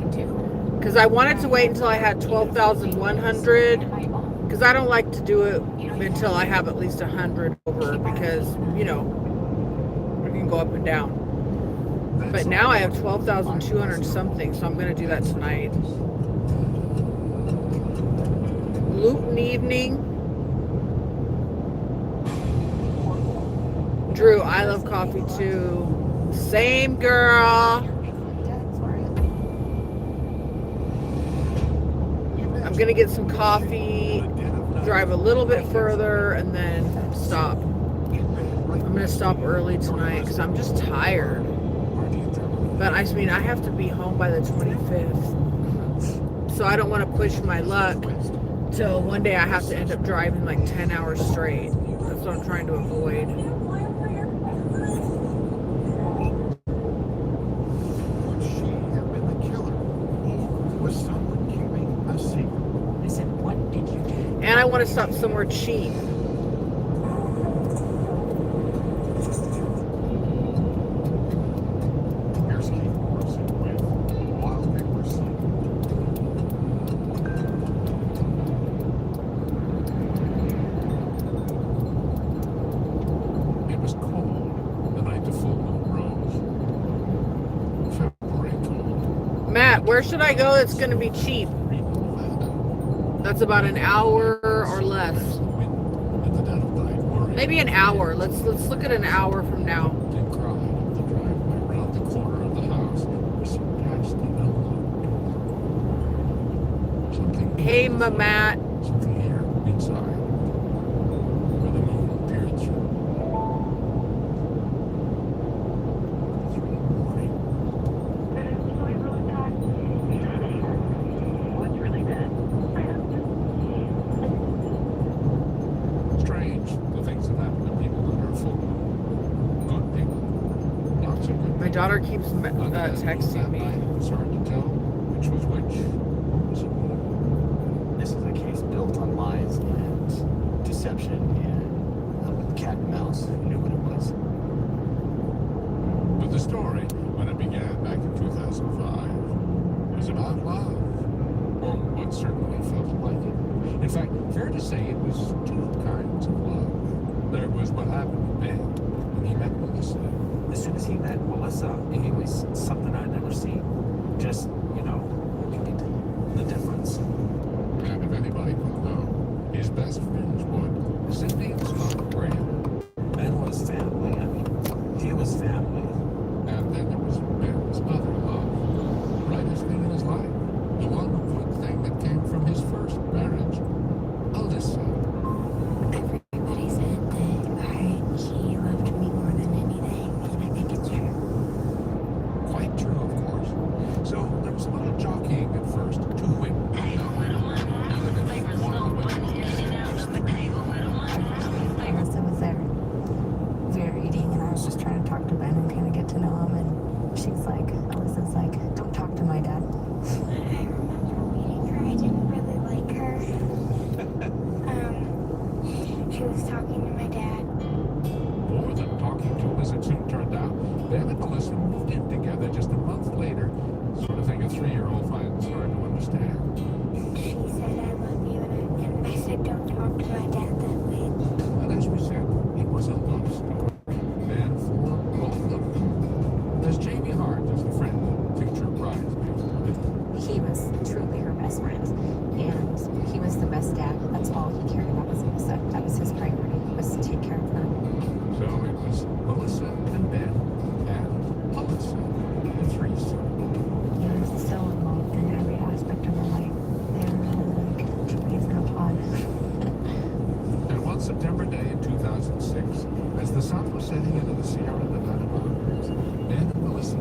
Because I wanted to wait until I had 12,100. Because I don't like to do it until I have at least 100 over. Because, you know, it can go up and down. But now I have 12,200 something. So I'm going to do that tonight. Luton evening. Drew, I love coffee too. Same girl. I'm gonna get some coffee, drive a little bit further, and then stop. I'm gonna stop early tonight because I'm just tired. But I mean, I have to be home by the 25th. So I don't want to push my luck till one day I have to end up driving like 10 hours straight. That's what I'm trying to avoid. Would she have been the killer? Or was someone keeping a secret? I said, what did you do? And I want to stop somewhere cheap. Here's Kate Morrison with Wild Paper Scene. It was cold the night the full moon rose. February cold. Matt, where should I go that's going to be cheap? That's about an hour or less. In the dead of night, worried. Maybe an hour. Let's look at an hour from now. They cried up the driveway around the corner of the house where she passed the envelope. Something. Hey, Matt. Something here inside. Where the moon appeared through. 3 in the morning. What's really bad? Strange, the things that happen to people that are full. Good people. Not so good. My daughter keeps Undead texting that me. night, it was hard to tell which was which. Was it more? This is a case built on lies and deception and cat and mouse. Who knew what it was? But the story, when it began back in 2005, was about love. Or what certainly felt like it. In fact, fair to say it was 2 kinds of love. There was what happened to Ben when he met Melissa. As soon as he met Melissa, it was something I'd never seen. Just, you know, the difference. And if anybody could know, his best friends would. Cindy and Scott Graham. Ben was family. I mean, he was family. And then there was Ben's other love. The brightest thing in his life. The one good thing that came from his first marriage. Alyssa. Everybody said that he loved me more than anything, and I think it's true. Quite true, of course. So there was a little jockeying at first. 2 women. Even if one of the women was 3. Melissa was there. We were eating, and I was just trying to talk to Ben and kind of get to know him, and she's like, Alyssa's like, don't talk to my dad. I remember meeting her. I didn't really like her. She was talking to my dad. More than talking to, as it soon turned out. Ben and Melissa moved in together just a month later. Sort of thing a 3-year-old finds hard to understand. She said, I love you, and I said, don't talk to my dad that way. And as we said, it was a love story. And for both of them. There's Jamie Hart as the friend and future bridesmaid. He was truly her best friend, and he was the best dad. That's all he cared about was Melissa. That was his priority, was to take care of her. So it was Melissa and Ben and Alyssa, the 3-son. He was so involved in every aspect of her life. They were really like trees in a pod. And one September day in 2006, as the sun was setting into the Sierra Nevada mountains, Ben and Melissa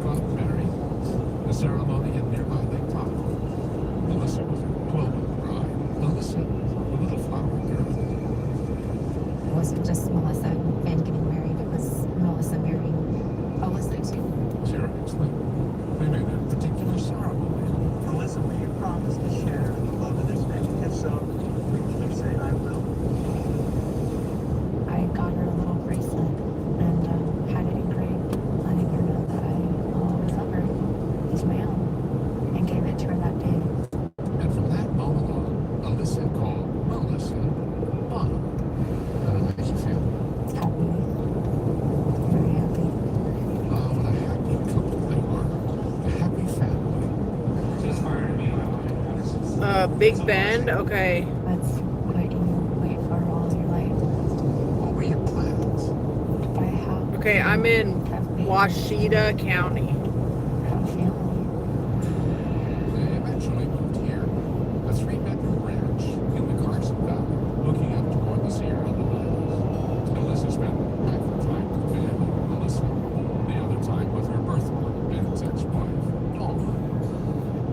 got married. The ceremony in nearby Lake Tahoe. Melissa was a 12-month bride. Alyssa, a little flower girl. It wasn't just Melissa and Ben getting married, it was Melissa marrying Alyssa too. Sarah explained. They made a particular ceremony. Melissa, will you promise to share the love of this man? If so, please say I will. Big Bend? Okay. That's what you wait for all your life. What were your plans? To buy a house. Okay, I'm in Have babies, Washita County. have a family. They eventually moved here. A 3-bedroom ranch in the Carson Valley, looking up toward the Sierra Nevadas. Melissa spent half the time with Ben and Melissa, the other time with her birth mother, Ben's ex-wife, Norma.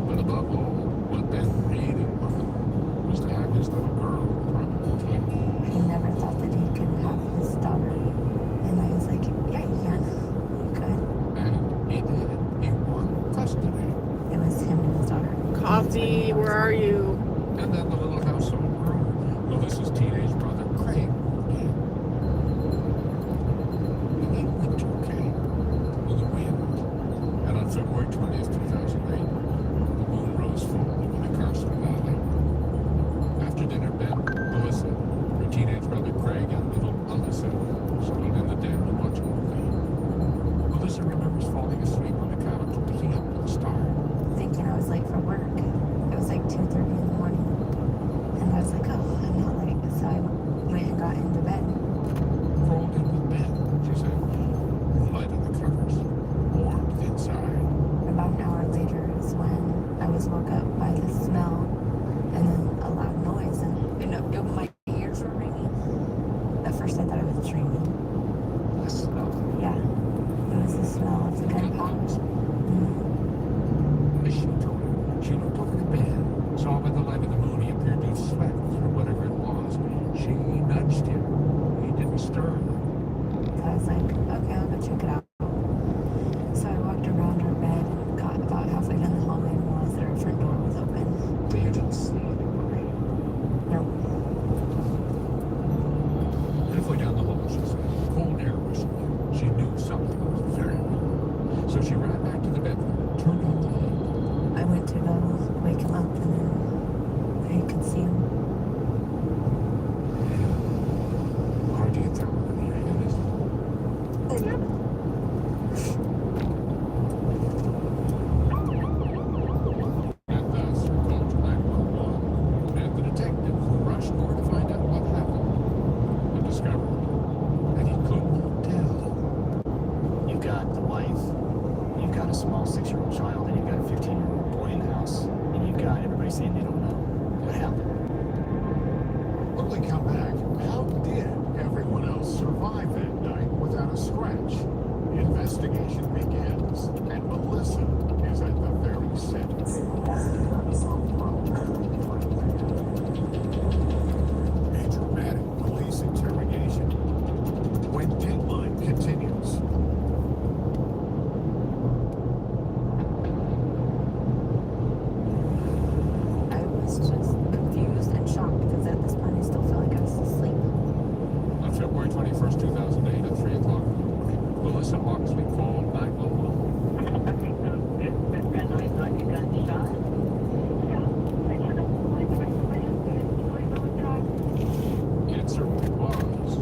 But above all, what Ben really wanted was to have his little girl permanently. He never thought that he could have his daughter. And I was like, yeah, you can. You could. And he did. He won custody. It was him and his daughter. Coffee, where are you? And then the little household grew. Melissa's teenage brother, Craig, moved in. And then winter came with a wind. And on February 20th, 2008, the moon rose full over the Carson Valley. After dinner, Ben, Melissa, her teenage brother Craig, and little Alyssa settled in the den to watch a movie. Melissa remembers falling asleep on the couch, looking up at the stars. Thinking I was late for work. It was like 2:30 in the morning. And I was like, oh, I'm not late. So I went and got into bed. Rolled in with Ben, she said. Light on the covers, warmth inside. About an hour later is when I was woke up by the smell and then a loud noise. And my ears were ringing. At first I thought I was dreaming. The smell. Yeah. It was the smell of the gunpowder. As she told him, she looked over to Ben, saw by the light of the moon he appeared to have slept or whatever it was. She nudged him. He didn't stir. So I was like, okay, I'll go check it out. So I walked around her bed and got about halfway down the hallway and realized that her front door was open. But you didn't see anybody. Nope. Halfway down the hall, she said, cold air rushed in. She knew something was very wrong. So she ran back to the bedroom, turned on the light. I went to go wake him up and then I could see him. Hard to get that one in your head, isn't it? And thus her call to 911 and the detective who rushed over to find out what happened and discovered that he could not tell. You've got the wife, you've got a small 6-year-old child, and you've got a 15-year-old boy in the house, and you've got everybody saying they don't know what happened. When we come back, how did everyone else survive that night without a scratch? Investigation begins, and Melissa is at the very center. A dramatic police interrogation when Dateline continues. I was just confused and shocked because at this point I still felt like I was asleep. On February 21st, 2008 at 3 o'clock, Melissa Oxley called 911. It certainly was.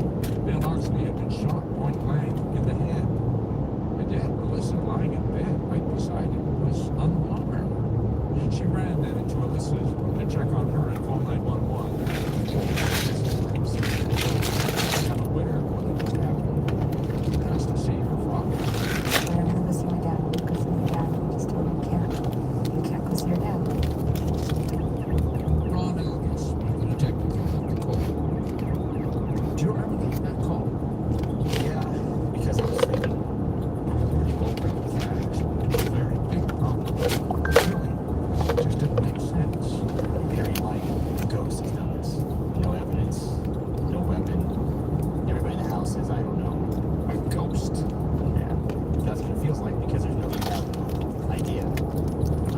Ben Oxley had been shot point blank in the head. And yet Melissa lying in bed right beside him was unharmed. She ran then into Alyssa's room to check on her and call 911. Unaware of what was happening, she asked to see her father. And I'm gonna go see my dad. I'm gonna go see my dad. And I just told him, you can't go see your dad. Ron Elgis, the detective who had the call. Do you remember getting that call? Yeah, because I was sleeping. You opened the facts. A very big problem. Really, it just didn't make sense. Very like the ghost has done this. No evidence, no weapon. Everybody in the house says, I don't know. A ghost. Yeah, that's what it feels like because there's no idea.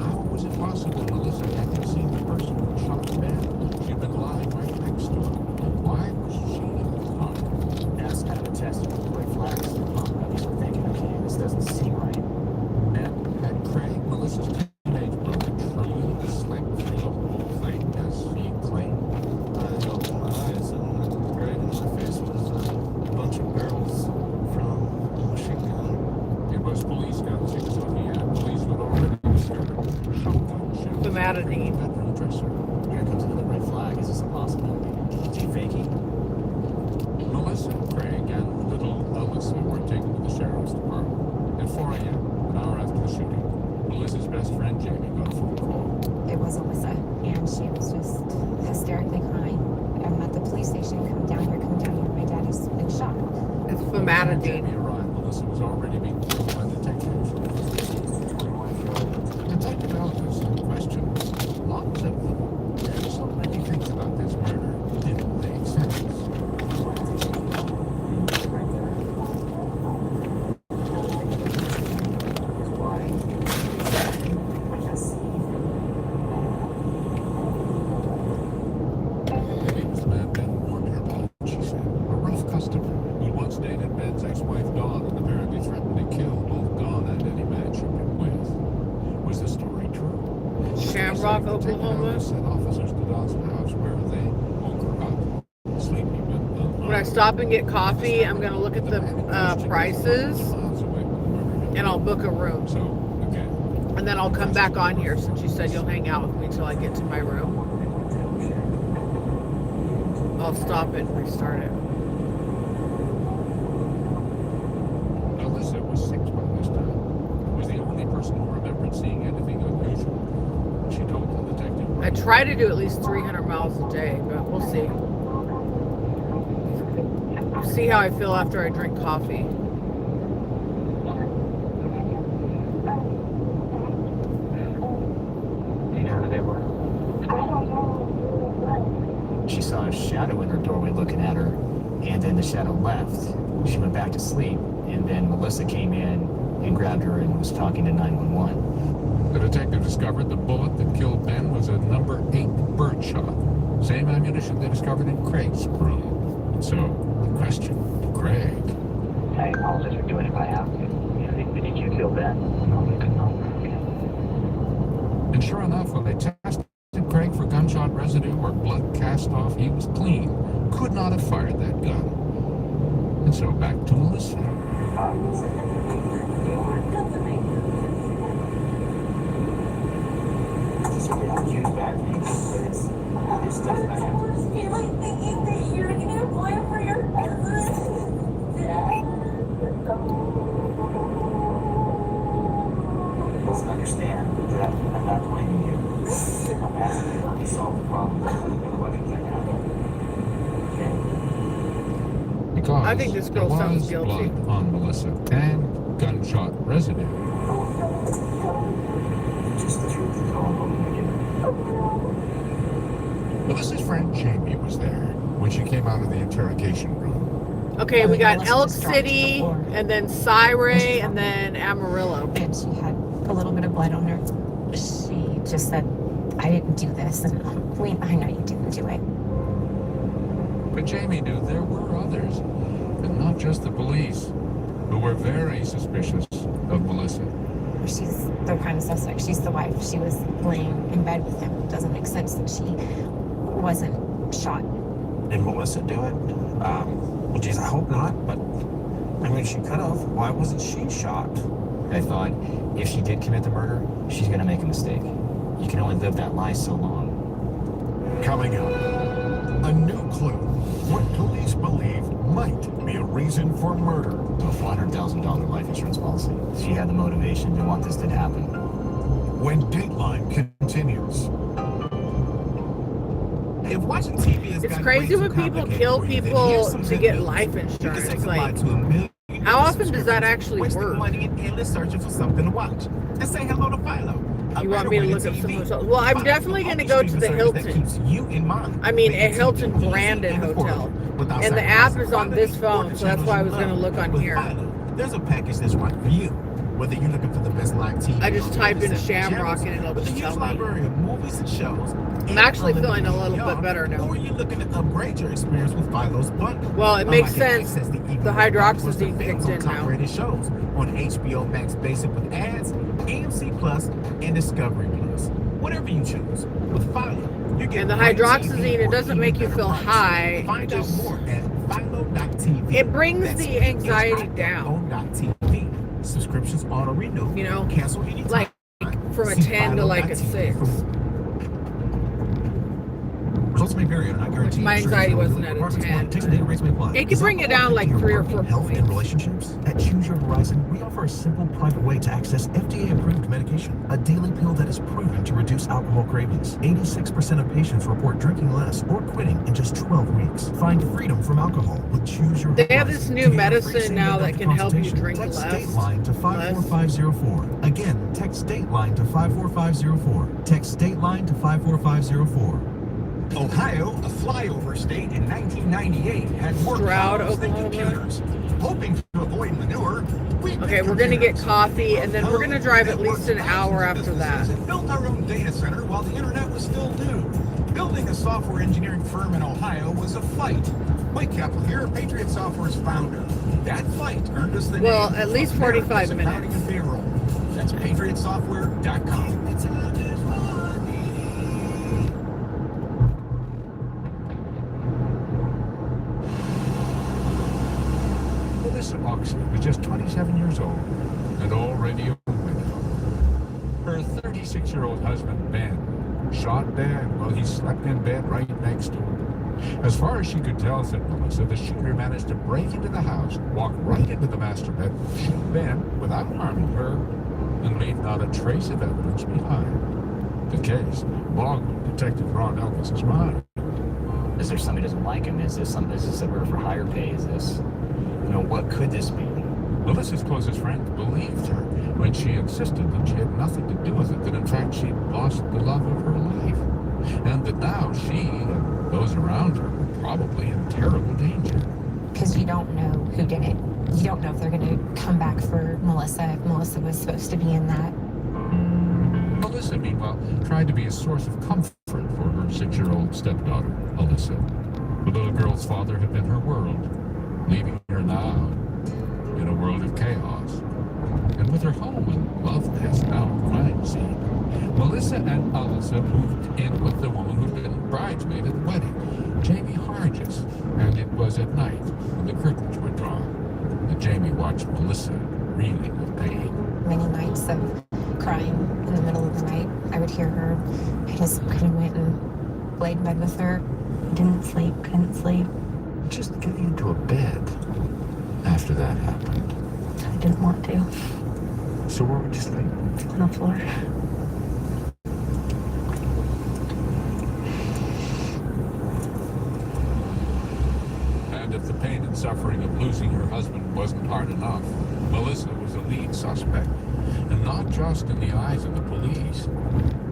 How was it possible Melissa hadn't seen the person who shot Ben? She'd been lying right next to him. Why was she in the car? That's kind of a test of red flags. At least we're thinking, okay, this doesn't seem right. And had Craig, Melissa's teenage brother, truly slept through the whole thing as he claimed? I opened my eyes and right in my face was a bunch of barrels from a machine gun. It was police guns he was looking at. Police would already discovered shotgun shells The Matadine. in the bedroom dresser. You're It's famotidine. Jamie arrived, Melissa was already being killed by detectives. Detective Elvis questioned lots of them. And so many things about this murder didn't make sense. Maybe this man Ben warned her about, she said. A rough customer. He once dated Ben's ex-wife Dawn and apparently threatened to kill both Dawn and any man she'd been with. Was the story true? Shamrock, Oklahoma. Sent officers to Dawn's house where they woke her up, sleepy but When I stop and get coffee, I'm gonna look at the prices, and I'll book a room. So, okay. And then I'll come back on here since you said you'll hang out with me till I get to my room. I'll stop it and restart it. Alyssa was 6 by this time. Was the only person who remembered seeing anything unusual. She told the detective. I try to do at least 300 miles a day, but we'll see. See how I feel after I drink coffee. She saw a shadow in her doorway looking at her, and then the shadow left. She went back to sleep, and then Melissa came in and grabbed her and was talking to 911. The detective discovered the bullet that killed Ben was a number 8 birdshot. Same ammunition they discovered in Craig's room. So, the question, Craig. I apologize for doing it by accident. Did you kill Ben? No. And sure enough, when they tested Craig for gunshot residue or blood cast off, he was clean. Could not have fired that gun. And so back to Melissa. Understand that I'm not blaming you. I'm asking you to help me solve the problem. Because I think this girl there sounds was guilty. blood on Melissa and gunshot residue. Just the truth is all I'm Melissa's friend Jamie was there when she came out of the interrogation room. Okay, we got Elk City, and then Syray, and then Amarillo. And she had a little bit of blood on her. She just said, I didn't do this. And I know you didn't do it. But Jamie knew there were others, and not just the police, who were very suspicious of Melissa. She's the prime suspect. She's the wife. She was laying in bed with him. It doesn't make sense that she wasn't shot. Did Melissa do it? Geez, I hope not, but I mean, she could have. Why wasn't she shot? I thought, if she did commit the murder, she's gonna make a mistake. You can only live that lie so long. Coming up, a new clue. What police believe might be a reason for murder. A $400,000 life insurance policy. She had the motivation to want this to happen. When Dateline continues. If watching TV has It's gotten crazy way when too people complicated kill for you, then people here's some to good get news. life You can say insurance. goodbye Like, to a million how often does that subscriptions, actually wasting work? money in endless searching for something to watch. And say hello to Philo. You want me to look up some hotels? Well, I'm definitely going to go to the Hilton. You in mind. I mean, a Hilton branded hotel. And the app is on this phone, so that's why I was going to look on here. There's a package that's right for you. Whether you're looking for the best live TV, I just typed in Shamrock and it'll with a just huge tell me. library of movies and shows. I'm actually feeling a little bit better now. Or you're looking to upgrade your experience with Philo's bundle. Well, it makes Unlike sense. access to even The more hydroxyzine blockbuster films kicked on in now. top-rated shows on HBO Max Basic with ads, AMC Plus, and Discovery Plus. Whatever you choose, with Philo, you get And the great hydroxyzine, TV it for doesn't even make you better feel price. high. It Find out just, more at Philo.tv. it brings That's the anxiety down. Philo.tv. Subscriptions auto renew. You know, Cancel anytime. like from a See 10 to like a Philo.tv 6. for Results may vary and are not guaranteed. My anxiety Certain wasn't at a requirements 10. apply. Takes and data rates may apply. It could Is bring that it down all like affecting 3 or your 4 work, health and points. relationships? At Choose Your Horizon, we offer a simple private way to access FDA-approved medication, a daily pill that is proven to reduce alcohol cravings. 86% of patients report drinking less or quitting in just 12 weeks. Find freedom from alcohol with Choose Your They have Horizon. this To new get your free medicine same-day now that doctor can help you consultation, drink text less. Dateline to 54504. Again, text Dateline to 54504. Text Dateline to 54504. Ohio, a flyover state in 1998, had more Stroud, cows than Oklahoma. computers. Hoping to avoid manure, we Okay, picked we're gonna get computers. coffee, and then we're gonna drive at least an Networked hour thousands after of that. businesses and built our own data center while the internet was still new. Building a software engineering firm in Ohio was a fight. Mike Keppel here, Patriot Software's founder. That fight earned us the Well, name at least of 45 America's Accounting minutes. and Payroll. That's patriotsoftware.com. Melissa Oxley was just 27 years old and already a widow. Her 36-year-old husband, Ben, shot dead while he slept in bed right next door. As far as she could tell, said Melissa, the shooter managed to break into the house, walk right into the master bedroom, shoot Ben without harming her, and leave not a trace of evidence behind. The case boggled Detective Ron Elvis's mind. Is there somebody who doesn't like him? Is this a murder for hire pay? Is this, what could this be? Melissa's closest friends believed her when she insisted that she had nothing to do with it, that in fact she'd lost the love of her life, and that now she and those around her were probably in terrible danger. Because you don't know who did it. You don't know if they're going to come back for Melissa, if Melissa was supposed to be in that. Melissa, meanwhile, tried to be a source of comfort for her 6-year-old stepdaughter, Alyssa. The little girl's father had been her world, leaving her now in a world of chaos. And with her home and love nest now a crime scene, Melissa and Alyssa moved in with the woman who'd been bridesmaid at the wedding, Jamie Hargis. And it was at night, when the curtains were drawn, that Jamie watched Melissa reeling with pain. Many nights of crying in the middle of the night. I would hear her. I just kind of went and laid in bed with her. Didn't sleep, couldn't sleep. Just get into a bed after that happened. I didn't want to. So where would you sleep? On the floor. And if the pain and suffering of losing her husband wasn't hard enough, Melissa was a lead suspect. And not just in the eyes of the police.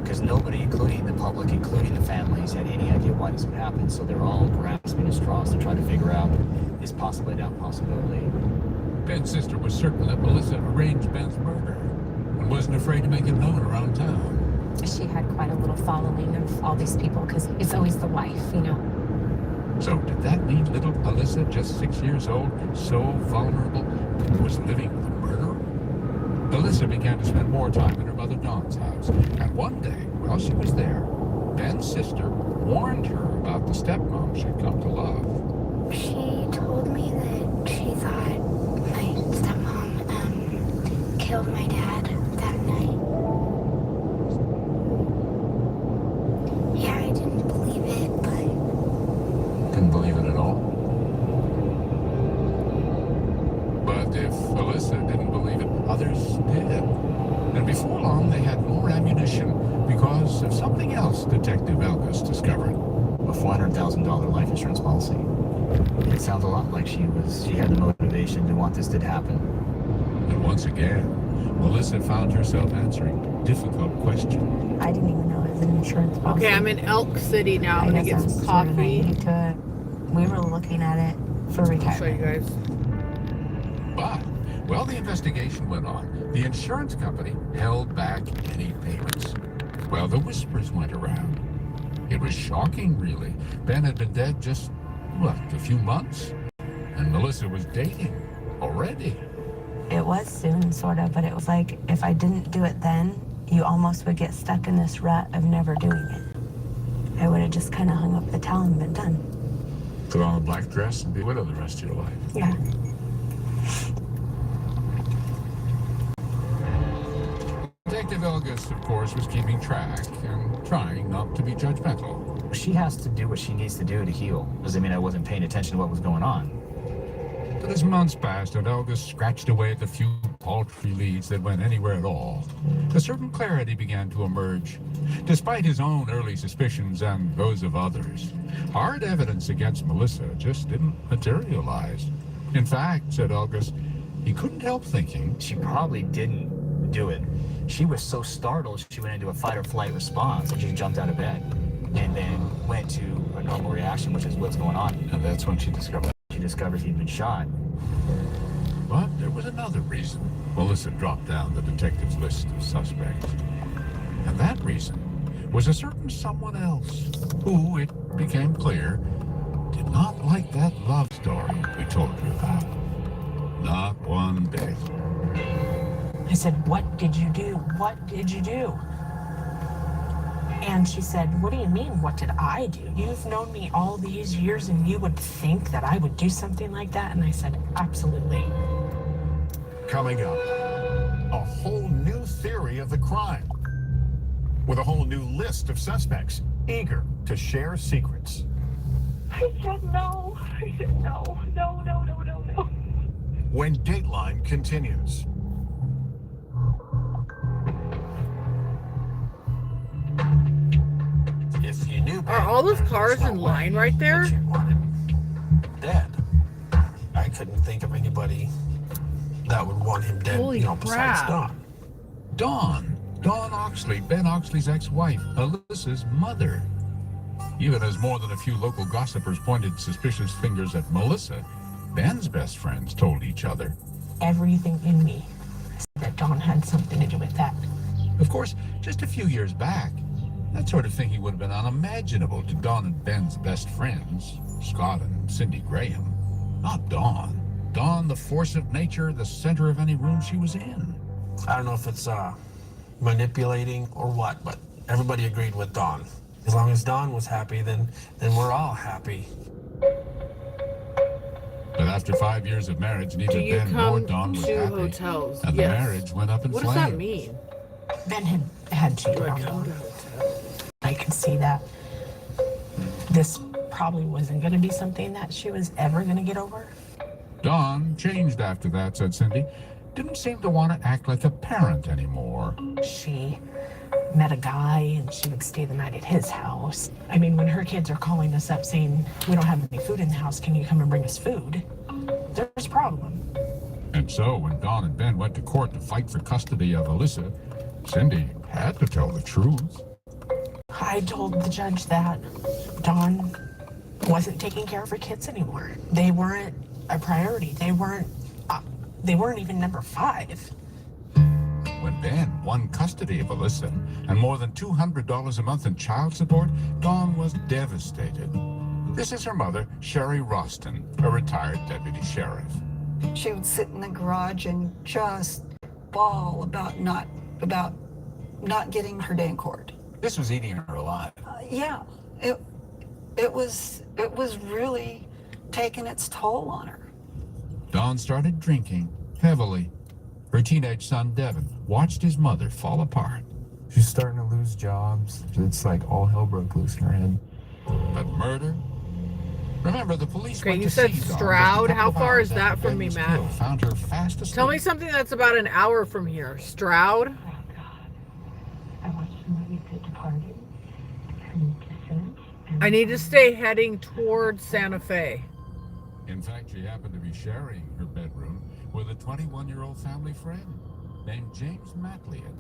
Because nobody, including the public, including the families, had any idea why this would happen. So they're all grasping at straws to try to figure out this possibility, that possibility. Ben's sister was certain that Melissa arranged Ben's murder and wasn't afraid to make it known around town. She had quite a little following of all these people because it's always the wife, So did that mean little Alyssa, just 6 years old, so vulnerable, was living with a murderer? Alyssa began to spend more time in her mother Dawn's house, and one day, while she was there, Ben's sister warned her about the stepmom she'd come to love. She told me that she thought my stepmom killed my dad that night. Yeah, I didn't believe it, but... Didn't believe it at all? But if Alyssa didn't believe it, others did. And before long, they had more ammunition because of something else Detective Elvis discovered. A $400,000 life insurance policy. It sounds a lot like she had the motivation to want this to happen. And once again, Melissa found herself answering difficult questions. I didn't even know it was an insurance policy. Okay, I'm in Elk City now. I'm gonna get some Sort of coffee. naive to it. We were looking at it for I'll show retirement. you guys. But, while the investigation went on, the insurance company held back any payments. Well, the whispers went around. It was shocking, really. Ben had been dead just, a few months? And Melissa was dating already. It was soon, sort of, but it was like if I didn't do it then, you almost would get stuck in this rut of never doing it. I would have just kind of hung up the towel and been done. Put on a black dress and be widow the rest of your life. Yeah. Detective Elvis, of course, was keeping track and trying not to be judgmental. she has to do what she needs to do to heal. Doesn't mean I wasn't paying attention to what was going on. But as months passed and August scratched away at the few paltry leads that went anywhere at all, a certain clarity began to emerge. Despite his own early suspicions and those of others, hard evidence against Melissa just didn't materialize. In fact, said August, he couldn't help thinking She probably didn't do it. She was so startled, she went into a fight or flight response and she jumped out of bed and then went to a normal reaction, which is what's going on. and that's when she discovered. She discovers he'd been shot. But there was another reason Melissa dropped down the detective's list of suspects. And that reason was a certain someone else who, it became clear, did not like that love story we told you about. Not one bit. I said, what did you do? What did you do? And she said, what do you mean, what did I do? You've known me all these years and you would think that I would do something like that? And I said, absolutely. Coming up, a whole new theory of the crime with a whole new list of suspects eager to share secrets. I said no. I said no. When Dateline continues. If you knew Are all those cars in line right there? you wanted dead, I couldn't think of anybody that would want him dead, Holy besides crap. Dawn. Dawn Oxley, Ben Oxley's ex-wife, Alyssa's mother. Even as more than a few local gossipers pointed suspicious fingers at Melissa, Ben's best friends told each other. Everything in me said that Dawn had something to do with that. Of course, just a few years back, that sort of thinking would have been unimaginable to Dawn and Ben's best friends, Scott and Cindy Graham. Not Dawn. Dawn, the force of nature, the center of any room she was in. I don't know if it's manipulating or what, but everybody agreed with Dawn. As long as Dawn was happy, then we're all happy. But after 5 years of marriage, neither Do you Ben nor come Dawn was to happy. hotels? And Yes. the marriage went up in What flames. does that mean? Ben had cheated Do I on come Dawn. to hotels? I could see that this probably wasn't going to be something that she was ever going to get over. Dawn changed after that, said Cindy. Didn't seem to want to act like a parent anymore. She met a guy and she would stay the night at his house. I mean, when her kids are calling us up saying, we don't have any food in the house, can you come and bring us food? There's a problem. And so when Dawn and Ben went to court to fight for custody of Alyssa, Cindy had to tell the truth. I told the judge that Dawn wasn't taking care of her kids anymore. They weren't a priority. They weren't even number 5. When Ben won custody of Alyssa and more than $200 a month in child support, Dawn was devastated. This is her mother, Sherry Roston, a retired deputy sheriff. She would sit in the garage and just bawl about not getting her day in court. This was eating her alive. Yeah, it was really taking its toll on her. Dawn started drinking heavily. Her teenage son, Devin, watched his mother fall apart. She's starting to lose jobs. It's like all hell broke loose in her head. But murder? Remember, the police Okay, went you to said see Dawn Stroud. just a How couple of far hours is that after from me, Ben was Matt? killed, found her fast asleep. Tell me something that's about an hour from here. Stroud? Oh, God. I watched the movie The Departed. And Descent. I need to stay heading towards Santa Fe. In fact, she happened to be sharing her bedroom with a 21-year-old family friend named James Matlian.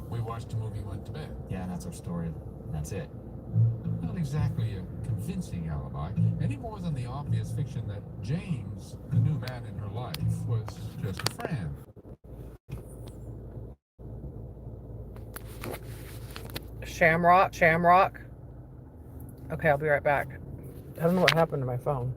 We watched the movie, went to bed. Yeah, and that's our story. That's it. Not exactly a convincing alibi, any more than the obvious fiction that James, the new man in her life, was just a friend. Shamrock. Okay, I'll be right back. I don't know what happened to my phone.